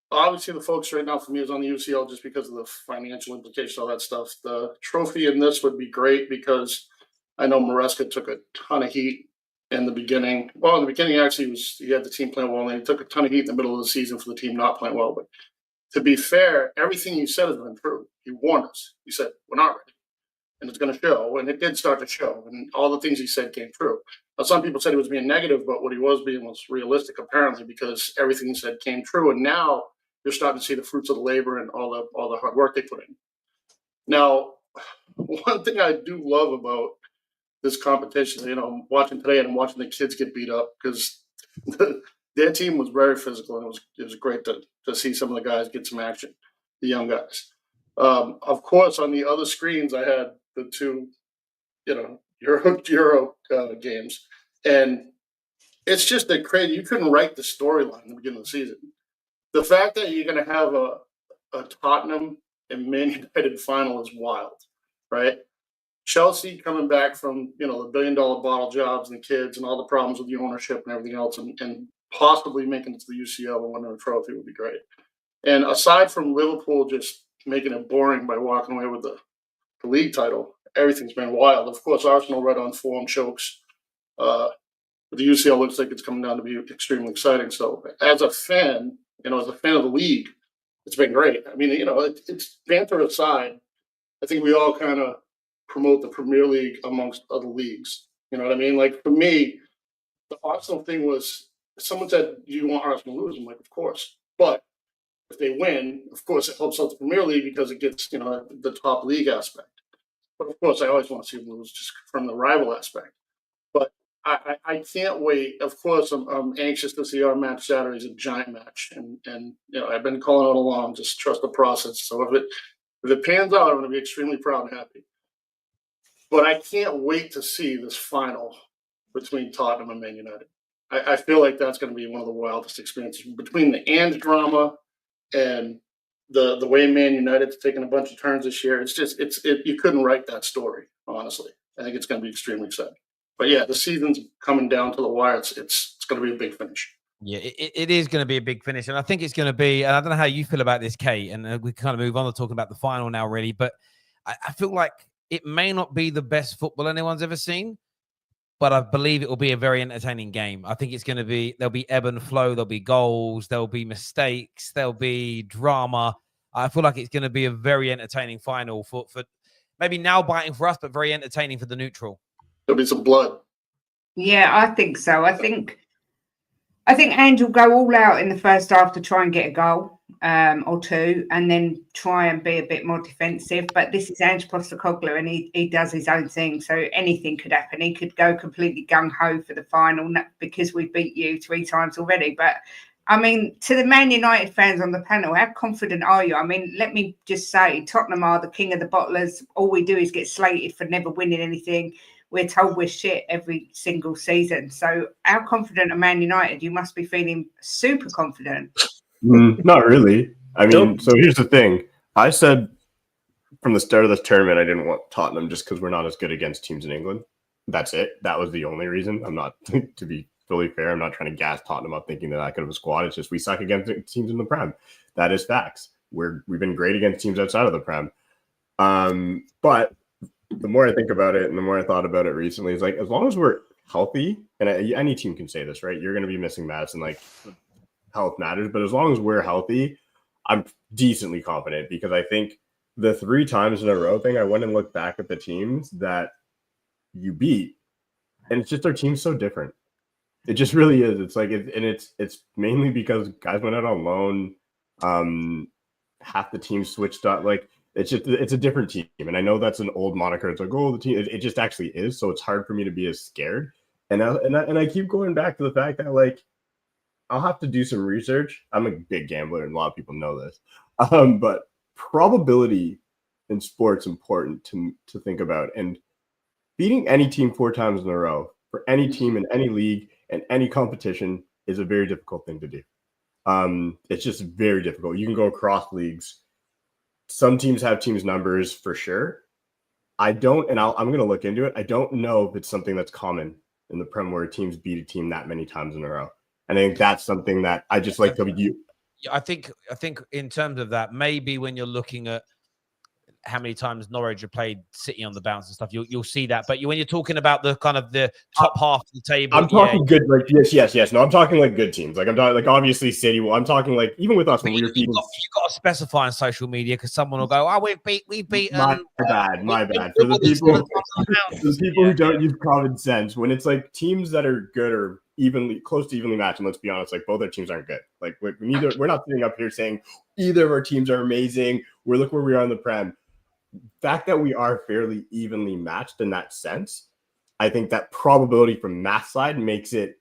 Obviously, the focus right now for me is on the UCL just because of the financial implications, all that stuff. The trophy in this would be great because I know Maresca took a ton of heat in the beginning. Well, in the beginning, actually, he had the team playing well, and then he took a ton of heat in the middle of the season for the team not playing well. But to be fair, everything you said has been true. He warned us. He said, we're not ready. And it's going to show. And it did start to show. And all the things he said came true. Now, some people said he was being negative, but what he was being was realistic, apparently, because everything he said came true. And now you're starting to see the fruits of the labor and all the hard work they put in. Now, one thing I do love about this competition, you know, I'm watching today and I'm watching the kids get beat up because their team was very physical, and it was great to see some of the guys get some action, the young guys. Of course, on the other screens, I had the 2, you know, Yoro games, and it's just that crazy. You couldn't write the storyline in the beginning of the season. The fact that you're going to have a Tottenham and Man United final is wild, right? Chelsea coming back from, you know, the $1 billion bottle jobs and the kids and all the problems with the ownership and everything else, and possibly making it to the UCL and winning a trophy would be great. And aside from Liverpool just making it boring by walking away with the league title, everything's been wild. Of course, Arsenal right on form chokes. But the UCL looks like it's coming down to be extremely exciting. So as a fan, you know, as a fan of the league, it's been great. I mean, you know, it's banter aside. I think we all kind of promote the Premier League amongst other leagues. You know what I mean? Like for me, the Arsenal thing was someone said, "Do you want Arsenal to lose?" I'm like, "Of course." But if they win, of course, it helps out the Premier League because it gets, you know, the top league aspect. But of course, I always want to see them lose just from the rival aspect. But I can't wait. Of course, I'm anxious to see our match Saturday. Is a giant match, and you know I've been calling it along. Just trust the process. So if it pans out, I'm going to be extremely proud and happy. But I can't wait to see this final between Tottenham and Man United. I feel like that's going to be one of the wildest experiences between the and drama and the way Man United's taking a bunch of turns this year. It's just you couldn't write that story, honestly. I think it's going to be extremely exciting. But yeah, the season's coming down to the wire. It's going to be a big finish. Yeah, it is going to be a big finish, and I think it's going to be. And I don't know how you feel about this, Kate. And we kind of move on to talking about the final now, really. But I feel like it may not be the best football anyone's ever seen, but I believe it will be a very entertaining game. I think it's going to be. There'll be ebb and flow. There'll be goals. There'll be mistakes. There'll be drama. I feel like it's going to be a very entertaining final for maybe now biting for us, but very entertaining for the neutral. There'll be some blood. Yeah, I think so. I think Ange will go all out in the first half to try and get a goal or two, and then try and be a bit more defensive. But this is Ange Postecoglou, and he does his own thing. So anything could happen. He could go completely gung-ho for the final because we beat you 3 times already. But, I mean, to the Man United fans on the panel, how confident are you? I mean, let me just say, Tottenham are the king of the bottlers. All we do is get slated for never winning anything. We're told we're shit every single season. So how confident are Man United? You must be feeling super confident. Not really. I mean, so here's the thing. I said from the start of this tournament, I didn't want Tottenham just because we're not as good against teams in England. That's it. That was the only reason. I'm not, to be fully fair, I'm not trying to gas Tottenham up thinking they're that good of a squad. It's just we suck against teams in the Prem. That is facts. We've been great against teams outside of the Prem. But the more I think about it and the more I thought about it recently, it's like, as long as we're healthy, and any team can say this, right? You're going to be missing Madison, like health matters, but as long as we're healthy, I'm decently confident, because I think the 3 times in a row thing, I went and looked back at the teams that you beat, and it's just our team's so different. It just really is. It's like, it's mainly because guys went out on loan. Half the team switched up. Like, it's a different team. And I know that's an old moniker. It's like, oh, the team, it just actually is. So it's hard for me to be as scared. And I keep going back to the fact that, like, I'll have to do some research. I'm a big gambler, and a lot of people know this. But probability in sports important to think about. And beating any team 4 times in a row for any team in any league and any competition is a very difficult thing to do. It's just very difficult. You can go across leagues. Some teams have teams numbers for sure. I don't, and I'm going to look into it. I don't know if it's something that's common in the Prem where teams beat a team that many times in a row. And I think that's something that I just like to you. I think in terms of that, maybe when you're looking at how many times Norwich have played City on the bounce and stuff, you'll see that. But when you're talking about the kind of the top half of the table, I'm talking good, like yes. No, I'm talking like good teams. Like I'm talking like obviously City. Well, I'm talking like even with us when we were beating. You've got to specify on social media, because someone will go, "Oh, we've beaten." My bad. For the people who don't use common sense, when it's like teams that are good or close to evenly matched, and let's be honest, like both our teams aren't good. Like we're not sitting up here saying either of our teams are amazing. Look where we are in the Prem. Fact that we are fairly evenly matched in that sense, I think that probability from math side makes it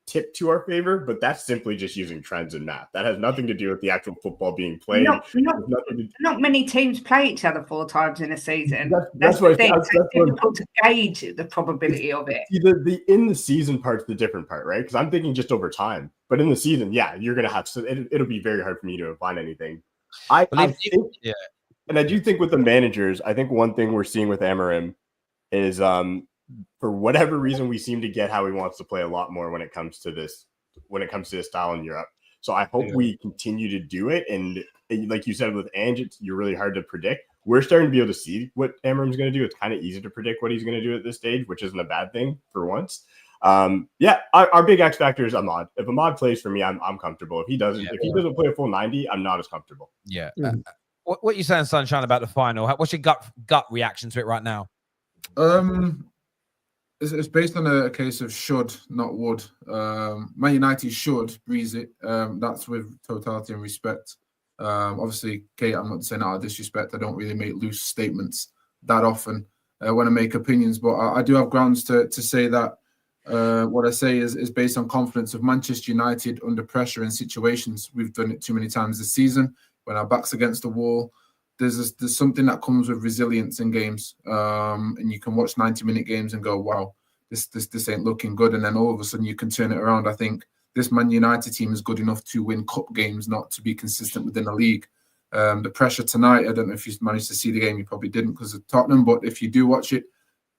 tip to our favor, but that's simply just using trends in math. That has nothing to do with the actual football being played. Not many teams play each other 4 times in a season. That's the thing. It's difficult to gauge the probability of it. The in the season part's the different part, right? Because I'm thinking just over time. But in the season, yeah, you're going to have to. It'll be very hard for me to find anything. I think, yeah. And I do think with the managers, I think one thing we're seeing with Amorim is for whatever reason, we seem to get how he wants to play a lot more when it comes to this style in Europe. So I hope we continue to do it. And like you said with Ange, you're really hard to predict. We're starting to be able to see what Amorim's going to do. It's kind of easy to predict what he's going to do at this stage, which isn't a bad thing for once. Our big X factor is Ahmad. If Ahmad plays for me, I'm comfortable. If he doesn't play a full 90, I'm not as comfortable. Yeah. What are you saying, Sunshine, about the final? What's your gut reaction to it right now? It's based on a case of should, not would. Man United should breeze it. That's with totality and respect. Obviously, Kate, I'm not saying out of disrespect. I don't really make loose statements that often when I make opinions, but I do have grounds to say that what I say is based on confidence of Manchester United under pressure in situations. We've done it too many times this season. When our back's against the wall, there's something that comes with resilience in games, and you can watch 90-minute games and go, wow, this ain't looking good, and then all of a sudden you can turn it around. I think this Man United team is good enough to win cup games, not to be consistent within the league. The pressure tonight, I don't know if you managed to see the game, you probably didn't because of Tottenham, but if you do watch it,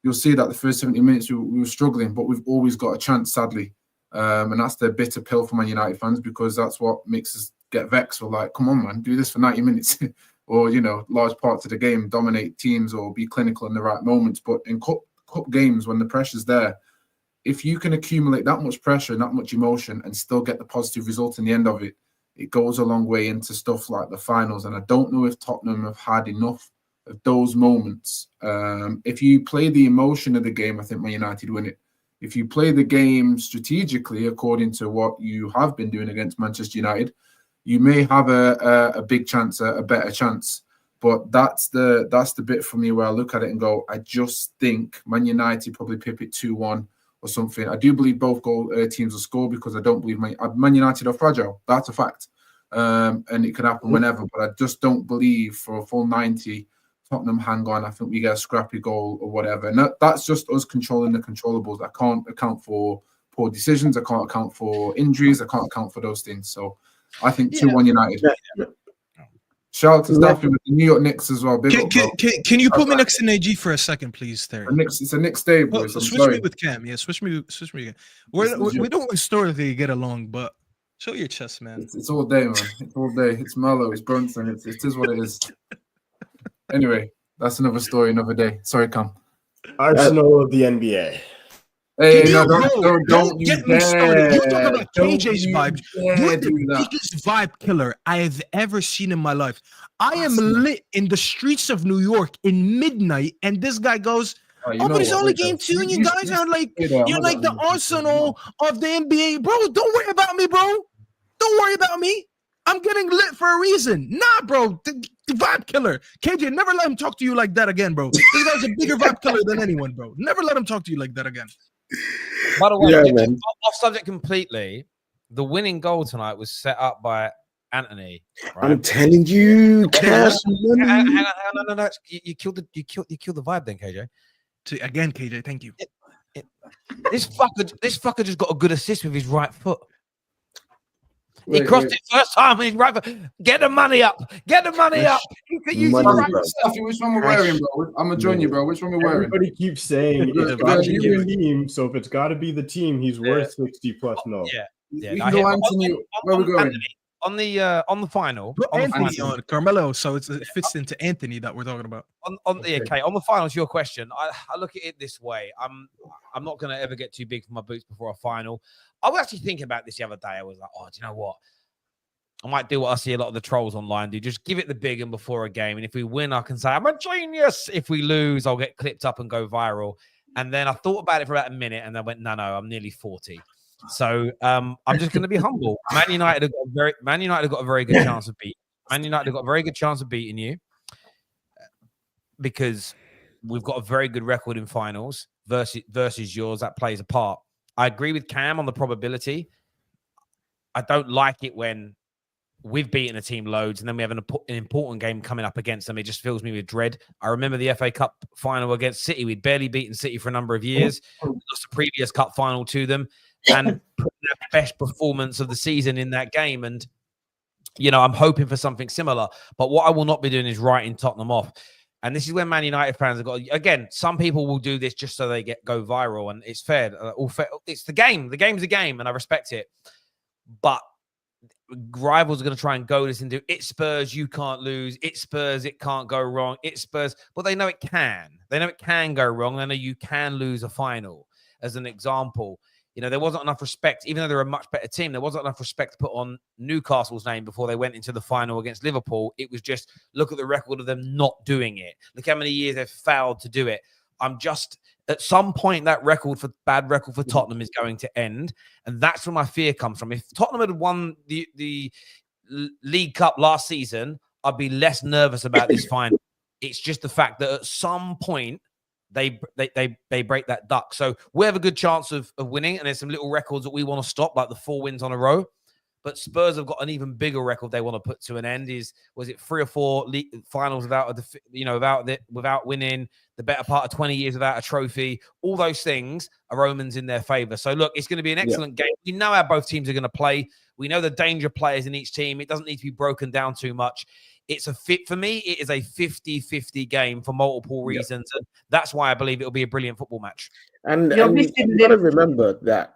you'll see that the first 70 minutes we were struggling, but we've always got a chance, sadly. And that's the bitter pill for Man United fans, because that's what makes us get vexed. We're like, come on, man, do this for 90 minutes. Or, large parts of the game, dominate teams or be clinical in the right moments. But in cup games, when the pressure's there, if you can accumulate that much pressure and that much emotion and still get the positive result in the end of it, it goes a long way into stuff like the finals. And I don't know if Tottenham have had enough of those moments. If you play the emotion of the game, I think Man United win it. If you play the game strategically, according to what you have been doing against Manchester United, you may have a big chance, a better chance. But that's the bit for me where I look at it and go, I just think Man United probably pip it 2-1 or something. I do believe both teams will score, because I don't believe Man United are fragile. That's a fact. And it could happen whenever. But I just don't believe for a full 90, Tottenham hang on. I think we get a scrappy goal or whatever. And that's just us controlling the controllables. I can't account for poor decisions. I can't account for injuries. I can't account for those things. So I think 2-1 United. Yeah. Shout out to Staffy with the New York Knicks as well. Can you put me next to AG for a second, please, Terry? It's a Knicks day, boys. Switch me with Cam. Yeah, switch me again. We don't historically get along, but show your chest, man. It's all day, man. It's all day. It's Mallow. It's Brunson. It is what it is. Anyway, that's another story, another day. Sorry, Cam. Arsenal of the NBA. Hey, don't get me started. You talk about KJ's vibes. You're the biggest vibe killer I have ever seen in my life. I am lit in the streets of New York in midnight, and this guy goes, but it's only game 2, and you guys are like, you're like the Arsenal of the NBA. Bro, don't worry about me, bro. Don't worry about me. I'm getting lit for a reason. Nah, bro. The vibe killer. KJ, never let him talk to you like that again, bro. This guy's a bigger vibe killer than anyone, bro. Never let him talk to you like that again. By the way, off subject completely, the winning goal tonight was set up by Anthony. Right? I'm telling you, cash money. No. You killed the vibe then, KJ. Again, KJ, thank you. This fucker just got a good assist with his right foot. He crossed it first time with his right foot. Get the money up. Get the money up. You can use it right. Staffy, which one we're wearing, bro? I'm gonna join you, bro. Which one we're wearing? Everybody keeps saying it's got to be the team. So if it's got to be the team, he's worth 60+ mil. Yeah. You can go, Anthony. Where are we going? On the final, on Carmelo, so it fits into Anthony that we're talking about. On the final, to your question, I look at it this way. I'm not going to ever get too big for my boots before a final. I was actually thinking about this the other day. I was like, do you know what? I might do what I see a lot of the trolls online do. Just give it the big one before a game. And if we win, I can say I'm a genius. If we lose, I'll get clipped up and go viral. And then I thought about it for about a minute and then went, no, I'm nearly 40. So I'm just going to be humble. Man United have got a very good chance of beating. Man United have got a very good chance of beating you because we've got a very good record in finals versus yours. That plays a part. I agree with Cam on the probability. I don't like it when we've beaten a team loads and then we have an important game coming up against them. It just fills me with dread. I remember the FA Cup final against City. We'd barely beaten City for a number of years. We lost the previous cup final to them and put their best performance of the season in that game. And, I'm hoping for something similar. But what I will not be doing is writing Tottenham off. And this is when Man United fans have got, again, some people will do this just so they go viral. And it's fair. It's the game. The game's a game, and I respect it. But rivals are going to try and go this into it's Spurs, you can't lose. It's Spurs, it can't go wrong. It's Spurs, but they know it can. They know it can go wrong. They know you can lose a final. As an example, there wasn't enough respect, even though they're a much better team. There wasn't enough respect put on Newcastle's name before they went into the final against Liverpool. It was just look at the record of them not doing it. Look how many years they've failed to do it. At some point, that bad record for Tottenham is going to end. And that's where my fear comes from. If Tottenham had won the League Cup last season, I'd be less nervous about this final. It's just the fact that at some point, they break that duck. So we have a good chance of winning. And there's some little records that we want to stop, like the 4 wins on a row. but Spurs have got an even bigger record they want to put to an end. Was it 3 or 4 finals without winning, the better part of 20 years without a trophy? All those things are omens in their favor. So look, it's going to be an excellent game. We know how both teams are going to play. We know the danger players in each team. It doesn't need to be broken down too much. It's a fit for me. It is a 50-50 game for multiple reasons. And that's why I believe it'll be a brilliant football match. And you got to remember that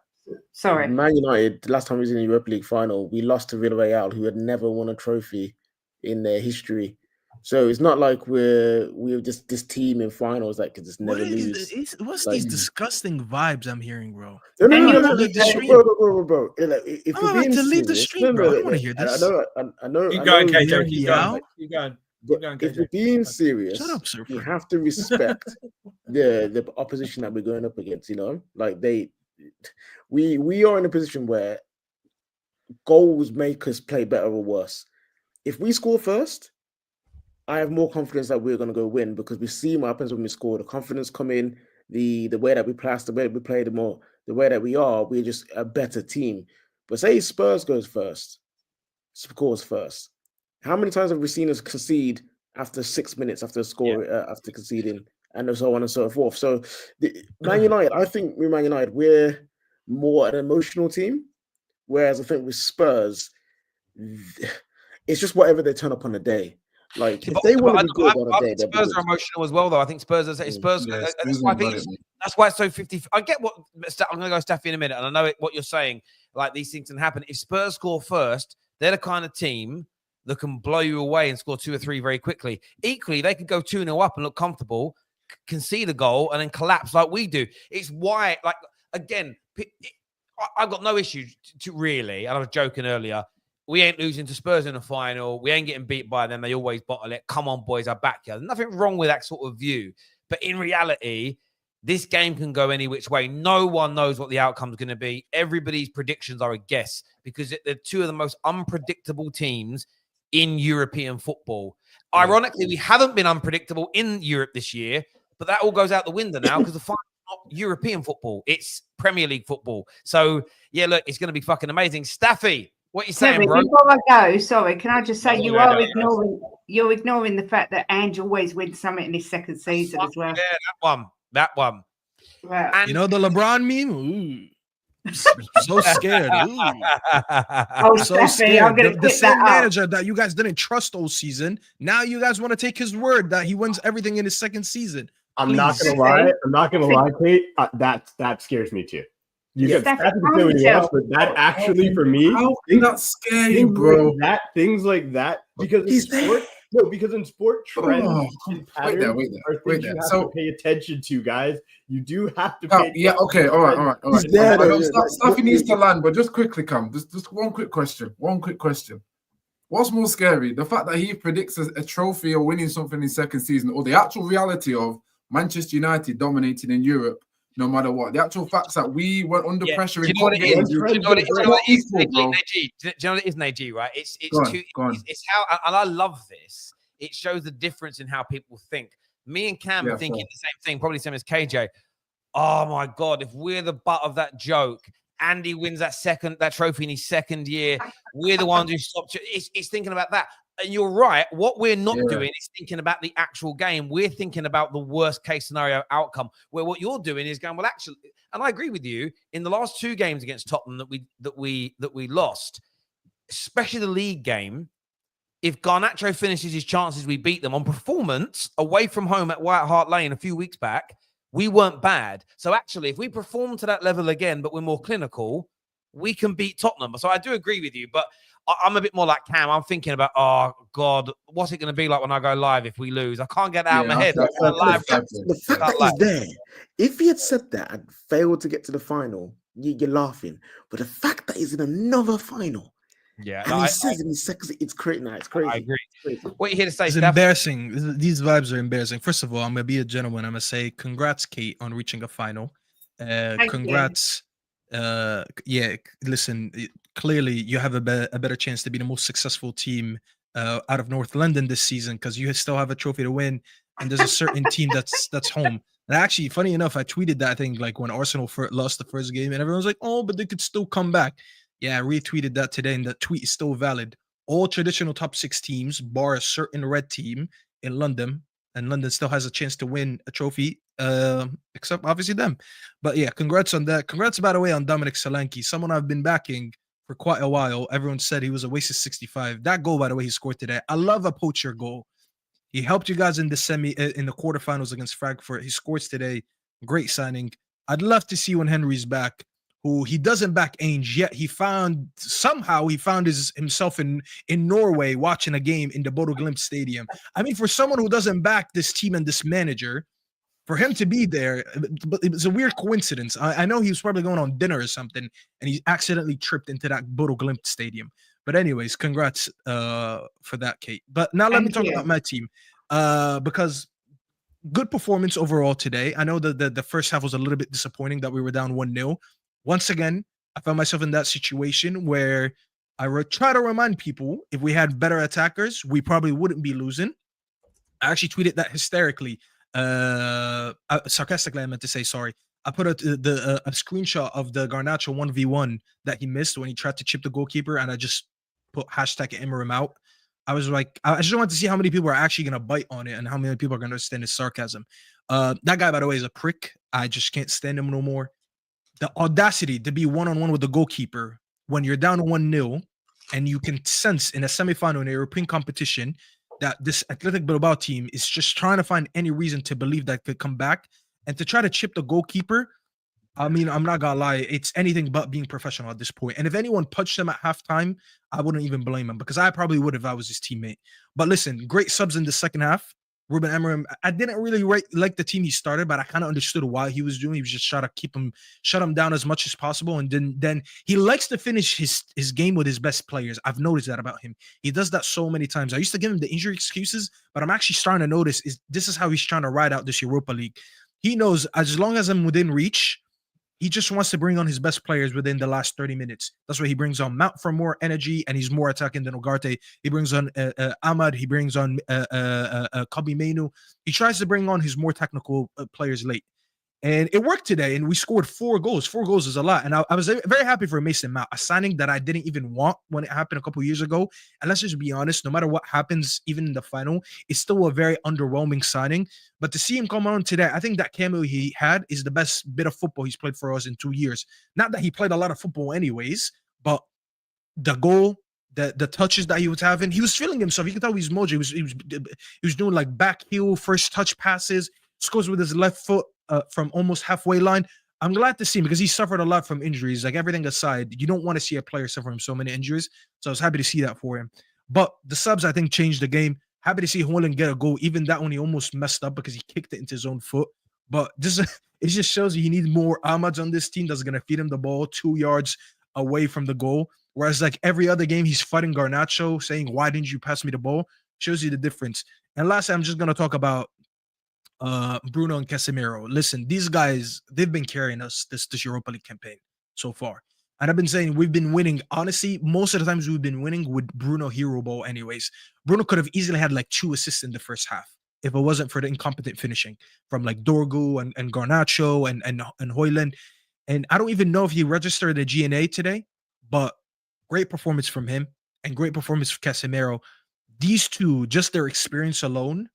Man United, last time we was in the Europa League final, we lost to Villarreal, who had never won a trophy in their history. So it's not like we're just this team in finals that could just never lose. What's these disgusting vibes I'm hearing, bro? No, bro. If I'm about to leave the stream, bro. I want to hear this. I know. Keep going, KJ. Keep going. But if we're being serious, you have to respect the opposition that we're going up against. You know, like we are in a position where goals make us play better or worse. If we score first, I have more confidence that we're going to go win because we see what happens when we score. The confidence come in, the way that we pass, the way that we play, the way that we are, we're just a better team. But say Spurs scores first. How many times have we seen us concede after 6 minutes after after conceding, and so on and so forth? So Man United, I think with Man United, we're more an emotional team, whereas I think with Spurs, it's just whatever they turn up on the day. Like if they want to be good on a day, Spurs are emotional as well, though. I think Spurs are Spurs. That's why it's so 50. I get what I'm going to go Staffy in a minute, and I know what you're saying. Like these things can happen. If Spurs score first, they're the kind of team that can blow you away and score 2 or 3 very quickly. Equally, they could go 2-0 up and look comfortable, concede a goal, and then collapse like we do. It's why, like again, I've got no issue to really. And I was joking earlier. We ain't losing to Spurs in the final. We ain't getting beat by them. They always bottle it. Come on, boys, I back you. There's nothing wrong with that sort of view. But in reality, this game can go any which way. No one knows what the outcome is going to be. Everybody's predictions are a guess because they're two of the most unpredictable teams in European football. Ironically, we haven't been unpredictable in Europe this year, but that all goes out the window now because the final is not European football. It's Premier League football. So, yeah, look, it's going to be fucking amazing. Staffy, what are you saying, bro? Before I go, sorry, can I just say you're ignoring the fact that Ange always wins something in his second season as well. Yeah, that one. Right. And you know the LeBron meme? Ooh. So scared. Oh, so Staffy, scared. The same manager that you guys didn't trust all season. Now you guys want to take his word that he wins everything in his second season. I'm not gonna lie, Kate. That scares me too. You get but that actually for me, not scary, bro. Things like that because in sport, because in sport trends and patterns are things you have to pay attention to, guys. You do have to pay okay, all right. Stuff needs to land, but just quickly just one quick question. What's more scary, the fact that he predicts a trophy or winning something in second season, or the actual reality of Manchester United dominating in Europe no matter what? The actual facts that we were under pressure. Do you know what it is? Do you know what it is, Najee, right? It's how, and I love this. It shows the difference in how people think. Me and Cam are thinking the same thing, probably the same as KJ. Oh my God, if we're the butt of that joke, Andy wins that trophy in his second year, we're the ones who stopped. It's thinking about that. And you're right. What we're not doing is thinking about the actual game. We're thinking about the worst case scenario outcome, where what you're doing is going, well, actually, and I agree with you, in the last 2 games against Tottenham that we lost, especially the league game, if Garnacho finishes his chances, we beat them. On performance away from home at White Hart Lane a few weeks back, we weren't bad. So actually, if we perform to that level again, but we're more clinical, we can beat Tottenham. So I do agree with you, but I'm a bit more like Cam. I'm thinking about, oh God, what's it going to be like when I go live if we lose? I can't get out of my head. The fact that he's there, if he had said that and failed to get to the final, you're laughing. But the fact that he's in another final, and he says in his second, it's crazy. It's crazy. I agree. What are you here to say? It's embarrassing. These vibes are embarrassing. First of all, I'm gonna be a gentleman. I'm gonna say congrats, Kate, on reaching a final. Congrats. Listen, clearly you have a better chance to be the most successful team out of North London this season because you still have a trophy to win, and there's a certain team that's home. And actually, funny enough, I tweeted that, I think, like when Arsenal lost the first game, and everyone was like, "Oh, but they could still come back." Yeah, I retweeted that today, and the tweet is still valid. All traditional top 6 teams, bar a certain red team in London, and London still has a chance to win a trophy, except obviously them. But yeah, congrats on that. Congrats, by the way, on Dominic Solanke, someone I've been backing for quite a while. Everyone said he was a waste of 65. That goal, by the way, he scored today. I love a poacher goal. He helped you guys in the quarterfinals against Frankfurt. He scores today. Great signing. I'd love to see when Henry's back, who he doesn't back Ainge yet. He found himself in Norway watching a game in the Bodo Glimt stadium. I mean, for someone who doesn't back this team and this manager, for him to be there, but it's a weird coincidence. I know he was probably going on dinner or something, and he accidentally tripped into that Bodo Glimt stadium. But anyways, congrats for that, Kate. But now let me talk about my team, because good performance overall today. I know that the first half was a little bit disappointing that we were down 1-0. Once again, I found myself in that situation where I try to remind people, if we had better attackers, we probably wouldn't be losing. I actually tweeted that hysterically. Sarcastically, I meant to say, sorry. I put a screenshot of the Garnacho 1v1 that he missed when he tried to chip the goalkeeper, and I just put hashtag Emmer him out. I was like, I just wanted to see how many people are actually going to bite on it and how many people are going to understand his sarcasm. That guy, by the way, is a prick. I just can't stand him no more. The audacity to be one-on-one with the goalkeeper when you're down 1-0, and you can sense in a semifinal in a European competition that this Athletic Bilbao team is just trying to find any reason to believe that could come back, and to try to chip the goalkeeper. I mean, I'm not gonna lie, it's anything but being professional at this point. And if anyone punched him at halftime, I wouldn't even blame him, because I probably would if I was his teammate. But listen, great subs in the second half. Ruben Amorim, I didn't really like the team he started, but I kind of understood why he was doing. He was just trying to shut him down as much as possible. And then he likes to finish his game with his best players. I've noticed that about him. He does that so many times. I used to give him the injury excuses, but I'm actually starting to notice this is how he's trying to ride out this Europa League. He knows as long as I'm within reach, he just wants to bring on his best players within the last 30 minutes. That's why he brings on Mount for more energy, and he's more attacking than Ugarte. He brings on Ahmad. He brings on Kobe Mainu. He tries to bring on his more technical players late. And it worked today, and we scored 4 goals. 4 goals is a lot. And I was very happy for Mason Mount, a signing that I didn't even want when it happened a couple of years ago. And let's just be honest, no matter what happens, even in the final, it's still a very underwhelming signing. But to see him come on today, I think that cameo he had is the best bit of football he's played for us in 2 years. Not that he played a lot of football anyways, but the goal, the touches that he was having, he was feeling himself. You can tell he's mojo. He was doing like back heel, first touch passes, scores with his left foot from almost halfway line. I'm glad to see him because he suffered a lot from injuries. Like, everything aside, you don't want to see a player suffer from so many injuries. So I was happy to see that for him. But the subs, I think, changed the game. Happy to see Holland get a goal. Even that one, he almost messed up because he kicked it into his own foot. But it just shows you he needs more Ahmads on this team that's going to feed him the ball 2 yards away from the goal. Whereas like every other game, he's fighting Garnacho, saying, why didn't you pass me the ball? Shows you the difference. And lastly, I'm just going to talk about Bruno and Casemiro. Listen, these guys, they've been carrying us this Europa League campaign so far. And I've been saying we've been winning. Honestly, most of the times we've been winning with Bruno hero ball anyways. Bruno could have easily had like 2 assists in the first half if it wasn't for the incompetent finishing from like Dorgu and Garnacho and Højlund. And I don't even know if he registered a GNA today, but great performance from him and great performance from Casemiro. These two, just their experience alone,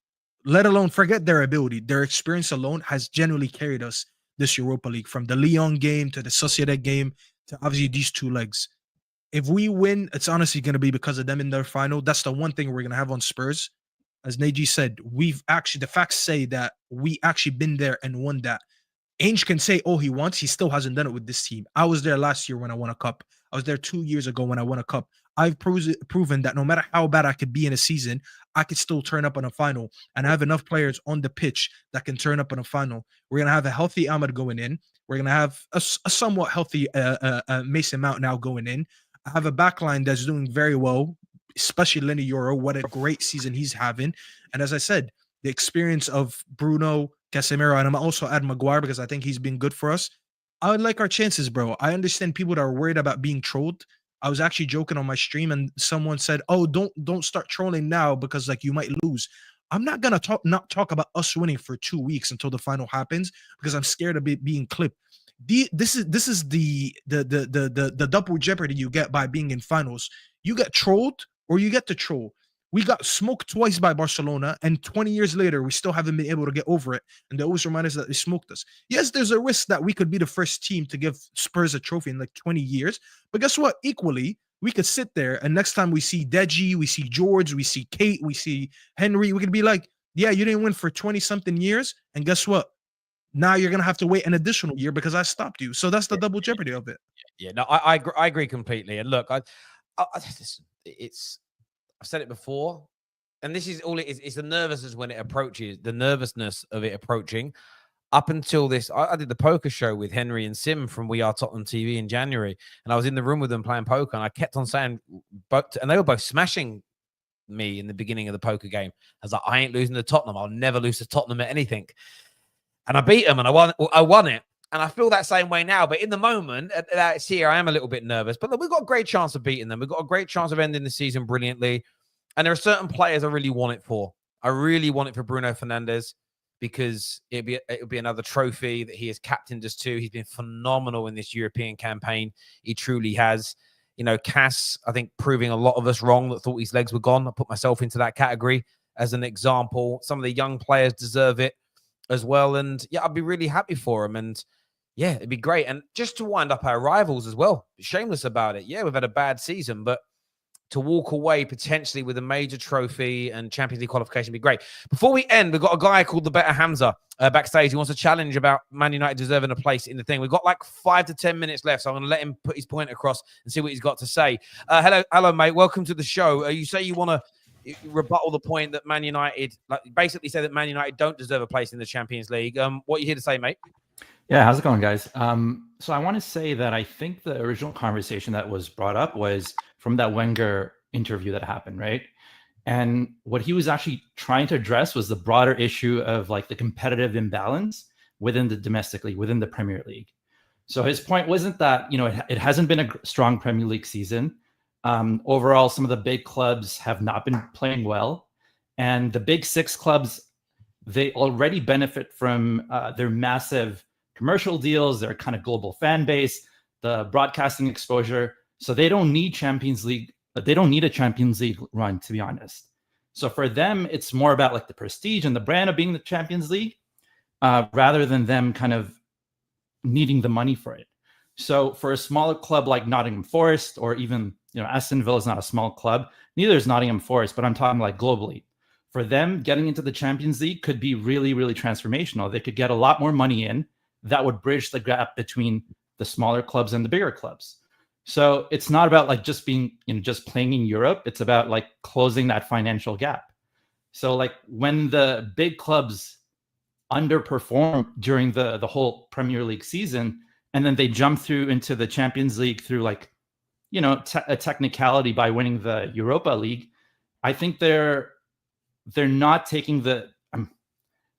let alone forget their ability, their experience alone has genuinely carried us this Europa League, from the Lyon game to the Sociedad game to obviously these 2 legs. If we win, it's honestly going to be because of them in their final. That's the one thing we're going to have on Spurs. As Neji said, the facts say that we actually been there and won that. Ainge can say all he wants. He still hasn't done it with this team. I was there last year when I won a cup. I was there 2 years ago when I won a cup. I've proven that no matter how bad I could be in a season, I could still turn up on a final. And I have enough players on the pitch that can turn up on a final. We're going to have a healthy Ahmad going in. We're going to have a somewhat healthy Mason Mount now going in. I have a backline that's doing very well, especially Lenny Yoro. What a great season he's having. And as I said, the experience of Bruno, Casemiro, and I'm also add Maguire because I think he's been good for us. I would like our chances, bro. I understand people that are worried about being trolled. I was actually joking on my stream, and someone said, "Oh, don't start trolling now because like you might lose." I'm not gonna not talk about us winning for 2 weeks until the final happens because I'm scared of being clipped. this is the double jeopardy you get by being in finals. You get trolled or you get to troll. We got smoked twice by Barcelona, and 20 years later, we still haven't been able to get over it. And they always remind us that they smoked us. Yes, there's a risk that we could be the first team to give Spurs a trophy in like 20 years. But guess what? Equally, we could sit there, and next time we see Deji, we see George, we see Kate, we see Henry, we could be like, yeah, you didn't win for 20-something years. And guess what? Now you're going to have to wait an additional year because I stopped you. So that's the double jeopardy of it. Yeah, no, I agree completely. And look, listen, I've said it before, and this is all it is. It's the nervousness when it approaches, the nervousness of it approaching. Up until this, I did the poker show with Henry and Sim from We Are Tottenham TV in January, and I was in the room with them playing poker, and I kept on saying, and they were both smashing me in the beginning of the poker game. I was like, I ain't losing to Tottenham. I'll never lose to Tottenham at anything. And I beat them, and I won it. And I feel that same way now. But in the moment, it's here, I am a little bit nervous. But look, we've got a great chance of beating them. We've got a great chance of ending the season brilliantly. And there are certain players I really want it for. I really want it for Bruno Fernandes because it'll be another trophy that he has captained us to. He's been phenomenal in this European campaign. He truly has. You know, Cass, I think, proving a lot of us wrong that thought his legs were gone. I put myself into that category as an example. Some of the young players deserve it as well. And yeah, I'd be really happy for him. And yeah, it'd be great. And just to wind up our rivals as well, shameless about it. Yeah, we've had a bad season, but to walk away potentially with a major trophy and Champions League qualification would be great. Before we end, we've got a guy called the Better Hamza backstage. He wants to challenge about Man United deserving a place in the thing. We've got like 5 to 10 minutes left, so I'm going to let him put his point across and see what he's got to say. Hello, mate. Welcome to the show. You say you want to rebuttal the point that Man United, like, basically say that Man United don't deserve a place in the Champions League. What are you here to say, mate? Yeah, how's it going, guys? So I want to say that I think the original conversation that was brought up was from that Wenger interview that happened, right? And what he was actually trying to address was the broader issue of like the competitive imbalance within the domestic league, within the Premier League. So his point wasn't that, you know, it hasn't been a strong Premier League season. Overall, some of the big clubs have not been playing well. And the big 6 clubs, they already benefit from their massive commercial deals, their kind of global fan base, the broadcasting exposure. So they don't need Champions League, but they don't need a Champions League run, to be honest. So for them, it's more about like the prestige and the brand of being the Champions League, rather than them kind of needing the money for it. So for a smaller club like Nottingham Forest, or even, you know, Aston Villa is not a small club, neither is Nottingham Forest, but I'm talking like globally. For them, getting into the Champions League could be really, really transformational. They could get a lot more money in that would bridge the gap between the smaller clubs and the bigger clubs. So it's not about like just being, you know, just playing in Europe. It's about like closing that financial gap. So like when the big clubs underperform during the whole Premier League season, and then they jump through into the Champions League through like, you know, a technicality by winning the Europa League, I think they're not taking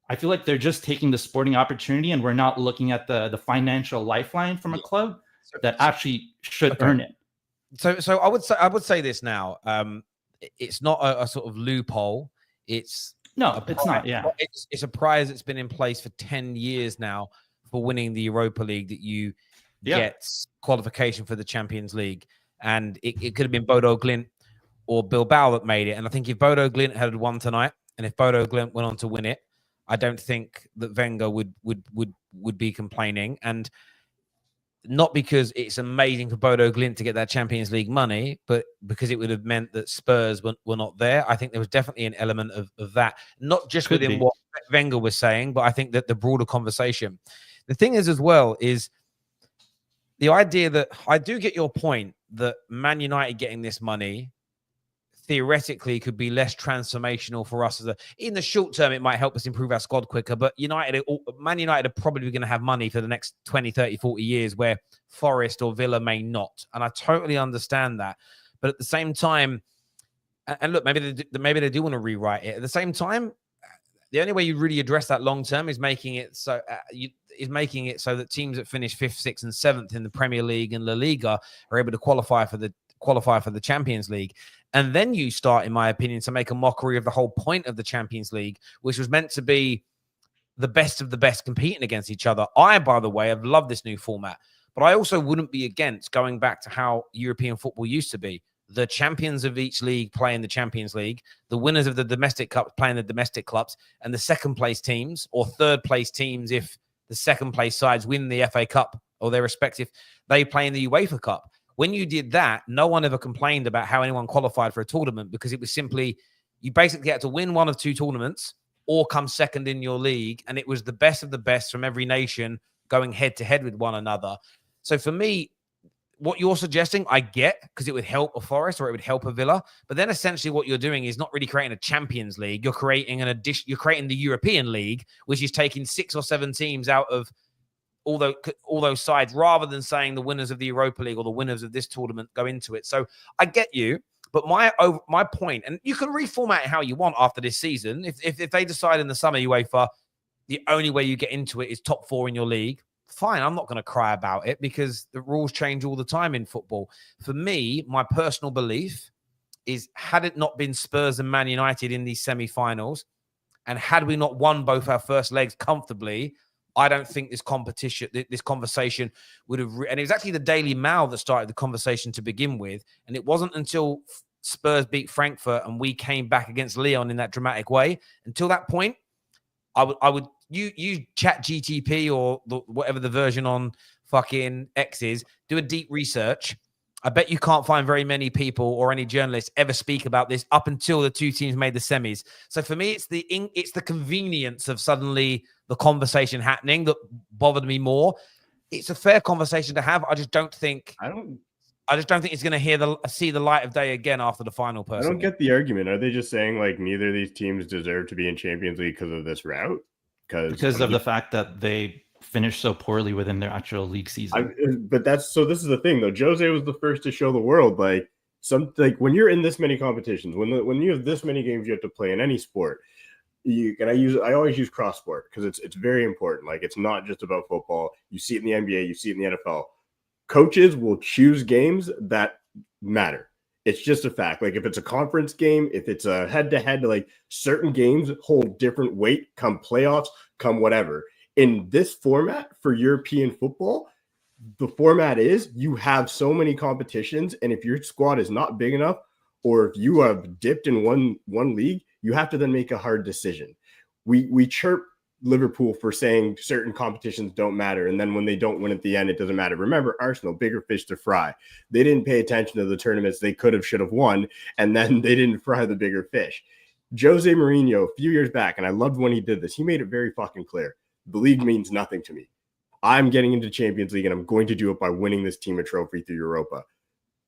I feel like they're just taking the sporting opportunity, and we're not looking at the financial lifeline from a club that actually should earn it. So I would say this now. It's not a sort of loophole. It's not. Yeah, it's a prize that's been in place for 10 years now for winning the Europa League, that you get qualification for the Champions League, and it could have been Bodo Glimt or Bilbao that made it. And I think if Bodo Glimt had won tonight, and if Bodo Glimt went on to win it, I don't think that Wenger would be complaining. And not because it's amazing for Bodo Glimt to get that Champions League money, but because it would have meant that Spurs were not there. I think there was definitely an element of that, not just within what Wenger was saying, but I think that the broader conversation. The thing is as well is the idea that I do get your point that Man United getting this money theoretically could be less transformational for us in the short term. It might help us improve our squad quicker, but Man United are probably going to have money for the next 20, 30, 40 years where Forest or Villa may not. And I totally understand that. But at the same time, and look, maybe they do want to rewrite it. At the same time, the only way you really address that long term is making it so that teams that finish 5th, 6th, and 7th in the Premier League and La Liga are able to qualify for the Champions League. And then you start, in my opinion, to make a mockery of the whole point of the Champions League, which was meant to be the best of the best competing against each other. I, by the way, have loved this new format, but I also wouldn't be against going back to how European football used to be. The champions of each league play in the Champions League, the winners of the domestic cups play in the domestic clubs, and the second place teams or third place teams, if the second place sides win the FA Cup or their respective, they play in the UEFA Cup. When you did that, no one ever complained about how anyone qualified for a tournament, because it was simply, you basically had to win one of two tournaments or come second in your league. And it was the best of the best from every nation going head to head with one another. So for me, what you're suggesting, I get, because it would help a Forest or it would help a Villa. But then essentially what you're doing is not really creating a Champions League. You're creating an addition. You're creating the European League, which is taking 6 or 7 teams out of all those sides, rather than saying the winners of the Europa League or the winners of this tournament go into it. So I get you, but my point, and you can reformat it how you want after this season. If they decide in the summer, UEFA, the only way you get into it is top 4 in your league, fine, I'm not going to cry about it, because the rules change all the time in football. For me, my personal belief is, had it not been Spurs and Man United in these semi-finals, and had we not won both our first legs comfortably, I don't think this conversation would have... And it was actually the Daily Mail that started the conversation to begin with, and it wasn't until Spurs beat Frankfurt and we came back against Lyon in that dramatic way. Until that point, I would use Chat GTP or whatever the version on fucking X is, do a deep research. I bet you can't find very many people or any journalists ever speak about this up until the two teams made the semis. So for me, it's the convenience of suddenly the conversation happening that bothered me more. It's a fair conversation to have. I just don't think it's going to see the light of day again after the final. Personally, I don't get the argument. Are they just saying like neither of these teams deserve to be in Champions League because of this route? Because of the fact that they finished so poorly within their actual league season. This is the thing though. Jose was the first to show the world when you're in this many competitions, when you have this many games you have to play in any sport. I always use cross sport because it's very important. Like, it's not just about football. You see it in the NBA, you see it in the NFL. Coaches will choose games that matter. It's just a fact. Like, if it's a conference game, if it's a head-to-head, like, certain games hold different weight come playoffs, come whatever. In this format for European football, the format is you have so many competitions, and if your squad is not big enough, or if you have dipped in one league, you have to then make a hard decision. We chirp Liverpool for saying certain competitions don't matter, and then when they don't win at the end, it doesn't matter. Remember, Arsenal, bigger fish to fry. They didn't pay attention to the tournaments they should have won, and then they didn't fry the bigger fish. Jose Mourinho, a few years back, and I loved when he did this, he made it very fucking clear. The league means nothing to me. I'm getting into Champions League, and I'm going to do it by winning this team a trophy through Europa.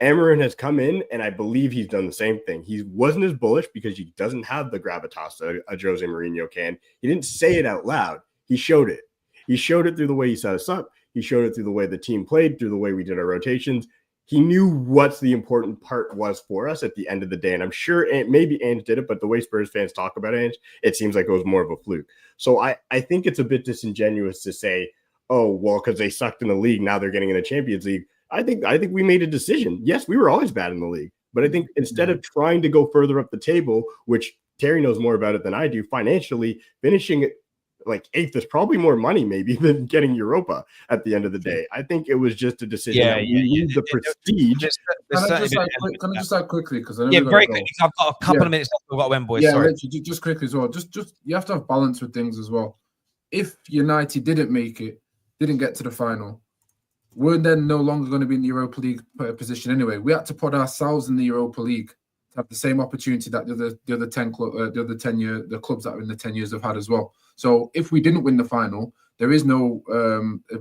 Amarin has come in, and I believe he's done the same thing. He wasn't as bullish because he doesn't have the gravitas that a Jose Mourinho can. He didn't say it out loud. He showed it. He showed it through the way he set us up. He showed it through the way the team played, through the way we did our rotations. He knew what the important part was for us at the end of the day. And I'm sure maybe Ange did it, but the way Spurs fans talk about Ange, it seems like it was more of a fluke. So I think it's a bit disingenuous to say, oh, well, because they sucked in the league, now they're getting in the Champions League. I think we made a decision. Yes, we were always bad in the league, but I think instead of trying to go further up the table, which Terry knows more about it than I do, financially, finishing like 8th is probably more money maybe than getting Europa at the end of the day. I think it was just a decision. We need the prestige. Can I just add quickly? Because I know very quickly. I've got a couple of minutes left. We've got to win, boys. Sorry. Literally, just quickly as well. Just you have to have balance with things as well. If United didn't make it, didn't get to the final, we're then no longer going to be in the Europa League position anyway. We had to put ourselves in the Europa League to have the same opportunity that the other 10 clubs that are in the 10 years have had as well. So if we didn't win the final, there is no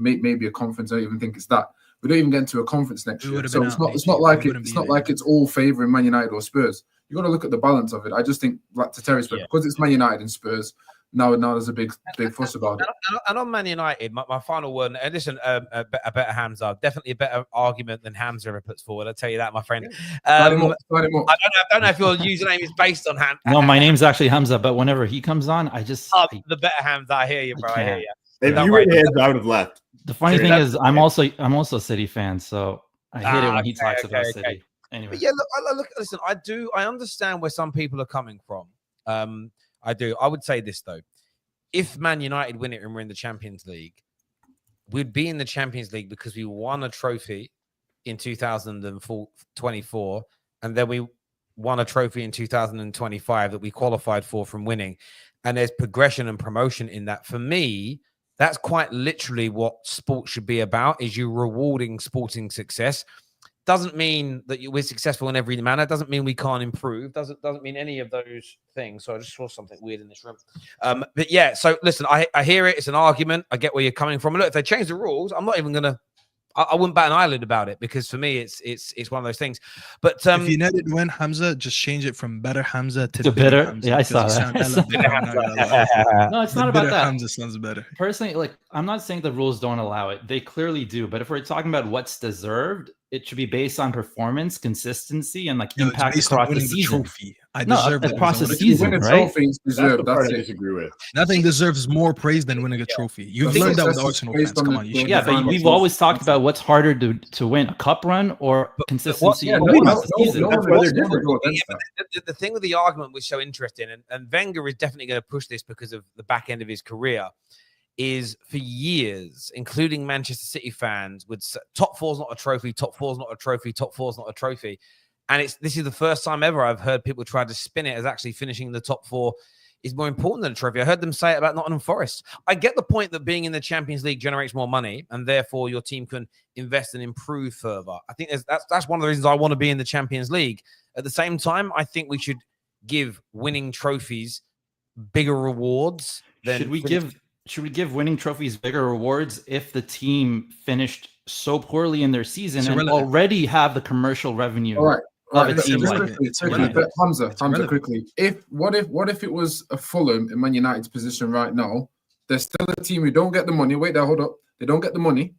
maybe a conference. I don't even think it's that. We don't even get into a conference next year. So it's not like it's all favouring Man United or Spurs. You got to look at the balance of it. I just think, like to Terry's point, because it's Man United and Spurs. Now there's a big fuss about it. And on Man United, my final word, and listen, a better Hamza, definitely a better argument than Hamza ever puts forward. I'll tell you that, my friend. I don't know if your username is based on Hamza. No, my name's actually Hamza, but whenever he comes on, the better Hamza. I hear you, bro. I hear you. If you were hands, I would have left. The funny thing is, I'm also a City fan, so I hate it when he talks about City. Anyway, but yeah, look, listen, I understand where some people are coming from. I do. I would say this though. if Man United win it and we're in the Champions League, we'd be in the Champions League because we won a trophy in 2024, and then we won a trophy in 2025 that we qualified for from winning. And there's progression and promotion in that. For me, that's quite literally what sport should be about, is you rewarding sporting success. Doesn't mean that we're successful in every manner. Doesn't mean we can't improve. Doesn't mean any of those things. So I just saw something weird in this room. But yeah, so listen, I hear it. It's an argument. I get where you're coming from. Look, if they change the rules, I'm not even going to, I wouldn't bat an eyelid about it, because for me, it's one of those things. But if United win, Hamza, just change it from better Hamza to bitter Hamza. Yeah, I saw that. No, it's not about that. Hamza sounds better. Personally, like, I'm not saying the rules don't allow it. They clearly do. But if we're talking about what's deserved, it should be based on performance, consistency, and like impact across the season. Trophy. I deserve across the season, right? Trophies deserve. That's I disagree with. Nothing deserves more praise than winning a trophy. You've learned that with Arsenal fans. Come on, yeah, but we've always talked about what's harder to win, a cup run or consistency. The thing with the argument was so interesting, and Wenger is definitely going to push this because of the back end of his career. Is for years, including Manchester City fans, would say, top four's not a trophy, top four's not a trophy, top four's not a trophy. And this is the first time ever I've heard people try to spin it as actually finishing in the top four is more important than a trophy. I heard them say it about Nottingham Forest. I get the point that being in the Champions League generates more money, and therefore your team can invest and improve further. I think that's one of the reasons I want to be in the Champions League. At the same time, I think we should give winning trophies bigger rewards. Should we give winning trophies bigger rewards if the team finished so poorly in their season and already have the commercial revenue? All right. Hamza, quickly. What if it was a Fulham in Man United's position right now? There's still a team who don't get the money. Wait there, hold up. They don't get the money,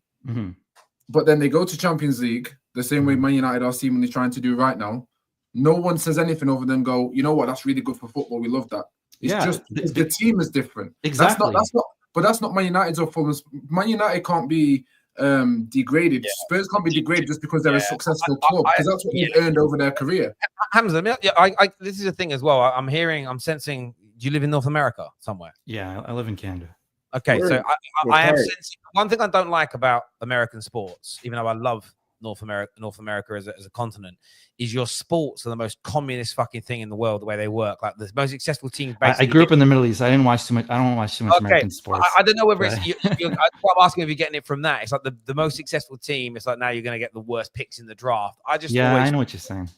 but then they go to Champions League the same way Man United are seemingly trying to do right now. No one says anything over them. Go, you know what? That's really good for football. We love that. It's just the team is different. Exactly. That's not Man United's or Fulham's. Man United can't be degraded. Spurs can't be degraded just because they're a successful club, because that's what they've earned over their career. Hamza, this is the thing as well. I'm sensing. Do you live in North America somewhere? Yeah, I live in Canada. Okay, so I am sensing. One thing I don't like about American sports, even though I love North America as a continent, is your sports are the most communist fucking thing in the world. The way they work, like the most successful team. I grew up in the Middle East. I don't watch too much American sports. I don't know whether it's. I'm asking if you're getting it from that. It's like the most successful team. It's like now you're going to get the worst picks in the draft. I know what you're saying.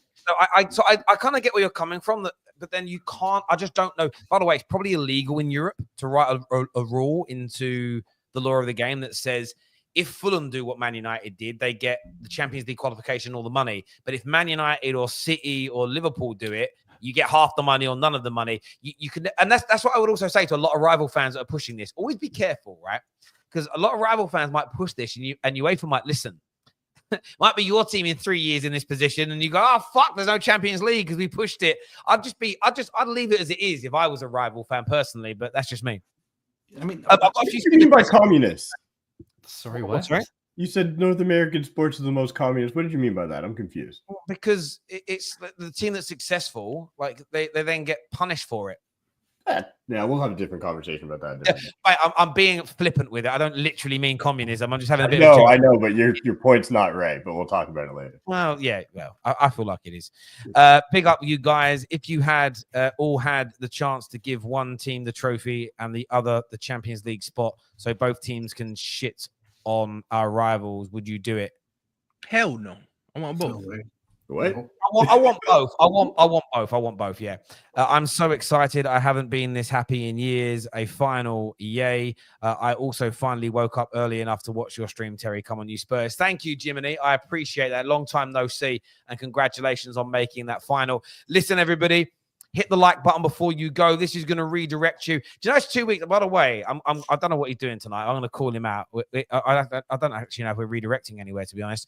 So I kind of get where you're coming from. But then you can't. I just don't know. By the way, it's probably illegal in Europe to write a rule into the law of the game that says, if Fulham do what Man United did, they get the Champions League qualification, all the money. But if Man United or City or Liverpool do it, you get half the money or none of the money. You can, and that's what I would also say to a lot of rival fans that are pushing this. Always be careful, right? Because a lot of rival fans might push this, and UEFA might listen. Might be your team in 3 years in this position, and you go, "Oh fuck, there's no Champions League because we pushed it." I'd leave it as it is if I was a rival fan personally, but that's just me. I mean, what do you mean by communist? Sorry, what? Sorry? You said North American sports are the most communist. What did you mean by that? I'm confused. Because it's the team that's successful, like they then get punished for it. Yeah, we'll have a different conversation about that. I'm being flippant with it. I don't literally mean communism. I'm just having a bit. No, I know, but your point's not right. But we'll talk about it later. Well, yeah. Well, I feel like it is. Big up, you guys. If you had all had the chance to give one team the trophy and the other the Champions League spot, so both teams can shit on our rivals, would you do it? Hell no. I want both. What? I want both. I want both. Yeah. I'm so excited. I haven't been this happy in years. A final, yay. I also finally woke up early enough to watch your stream, Terry. Come on, you Spurs. Thank you, Jiminy. I appreciate that. Long time no see. And congratulations on making that final. Listen, everybody. Hit the like button before you go. This is going to redirect you. Do you know it's 2 weeks? By the way, I don't know what he's doing tonight. I'm going to call him out. I don't actually know if we're redirecting anywhere, to be honest.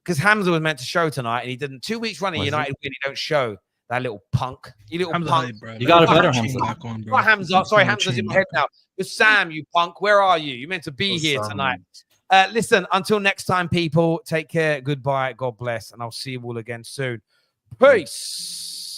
Because Hamza was meant to show tonight, and he didn't. 2 weeks running, United win. He don't show. That little punk. You little Hamza, punk. hey, bro, you got a better Hamza. Not Hamza. Sorry, Hamza's in my head now. It's Sam, you punk. Where are you? You're meant to be here tonight. Listen, until next time, people, take care. Goodbye. God bless. And I'll see you all again soon. Peace.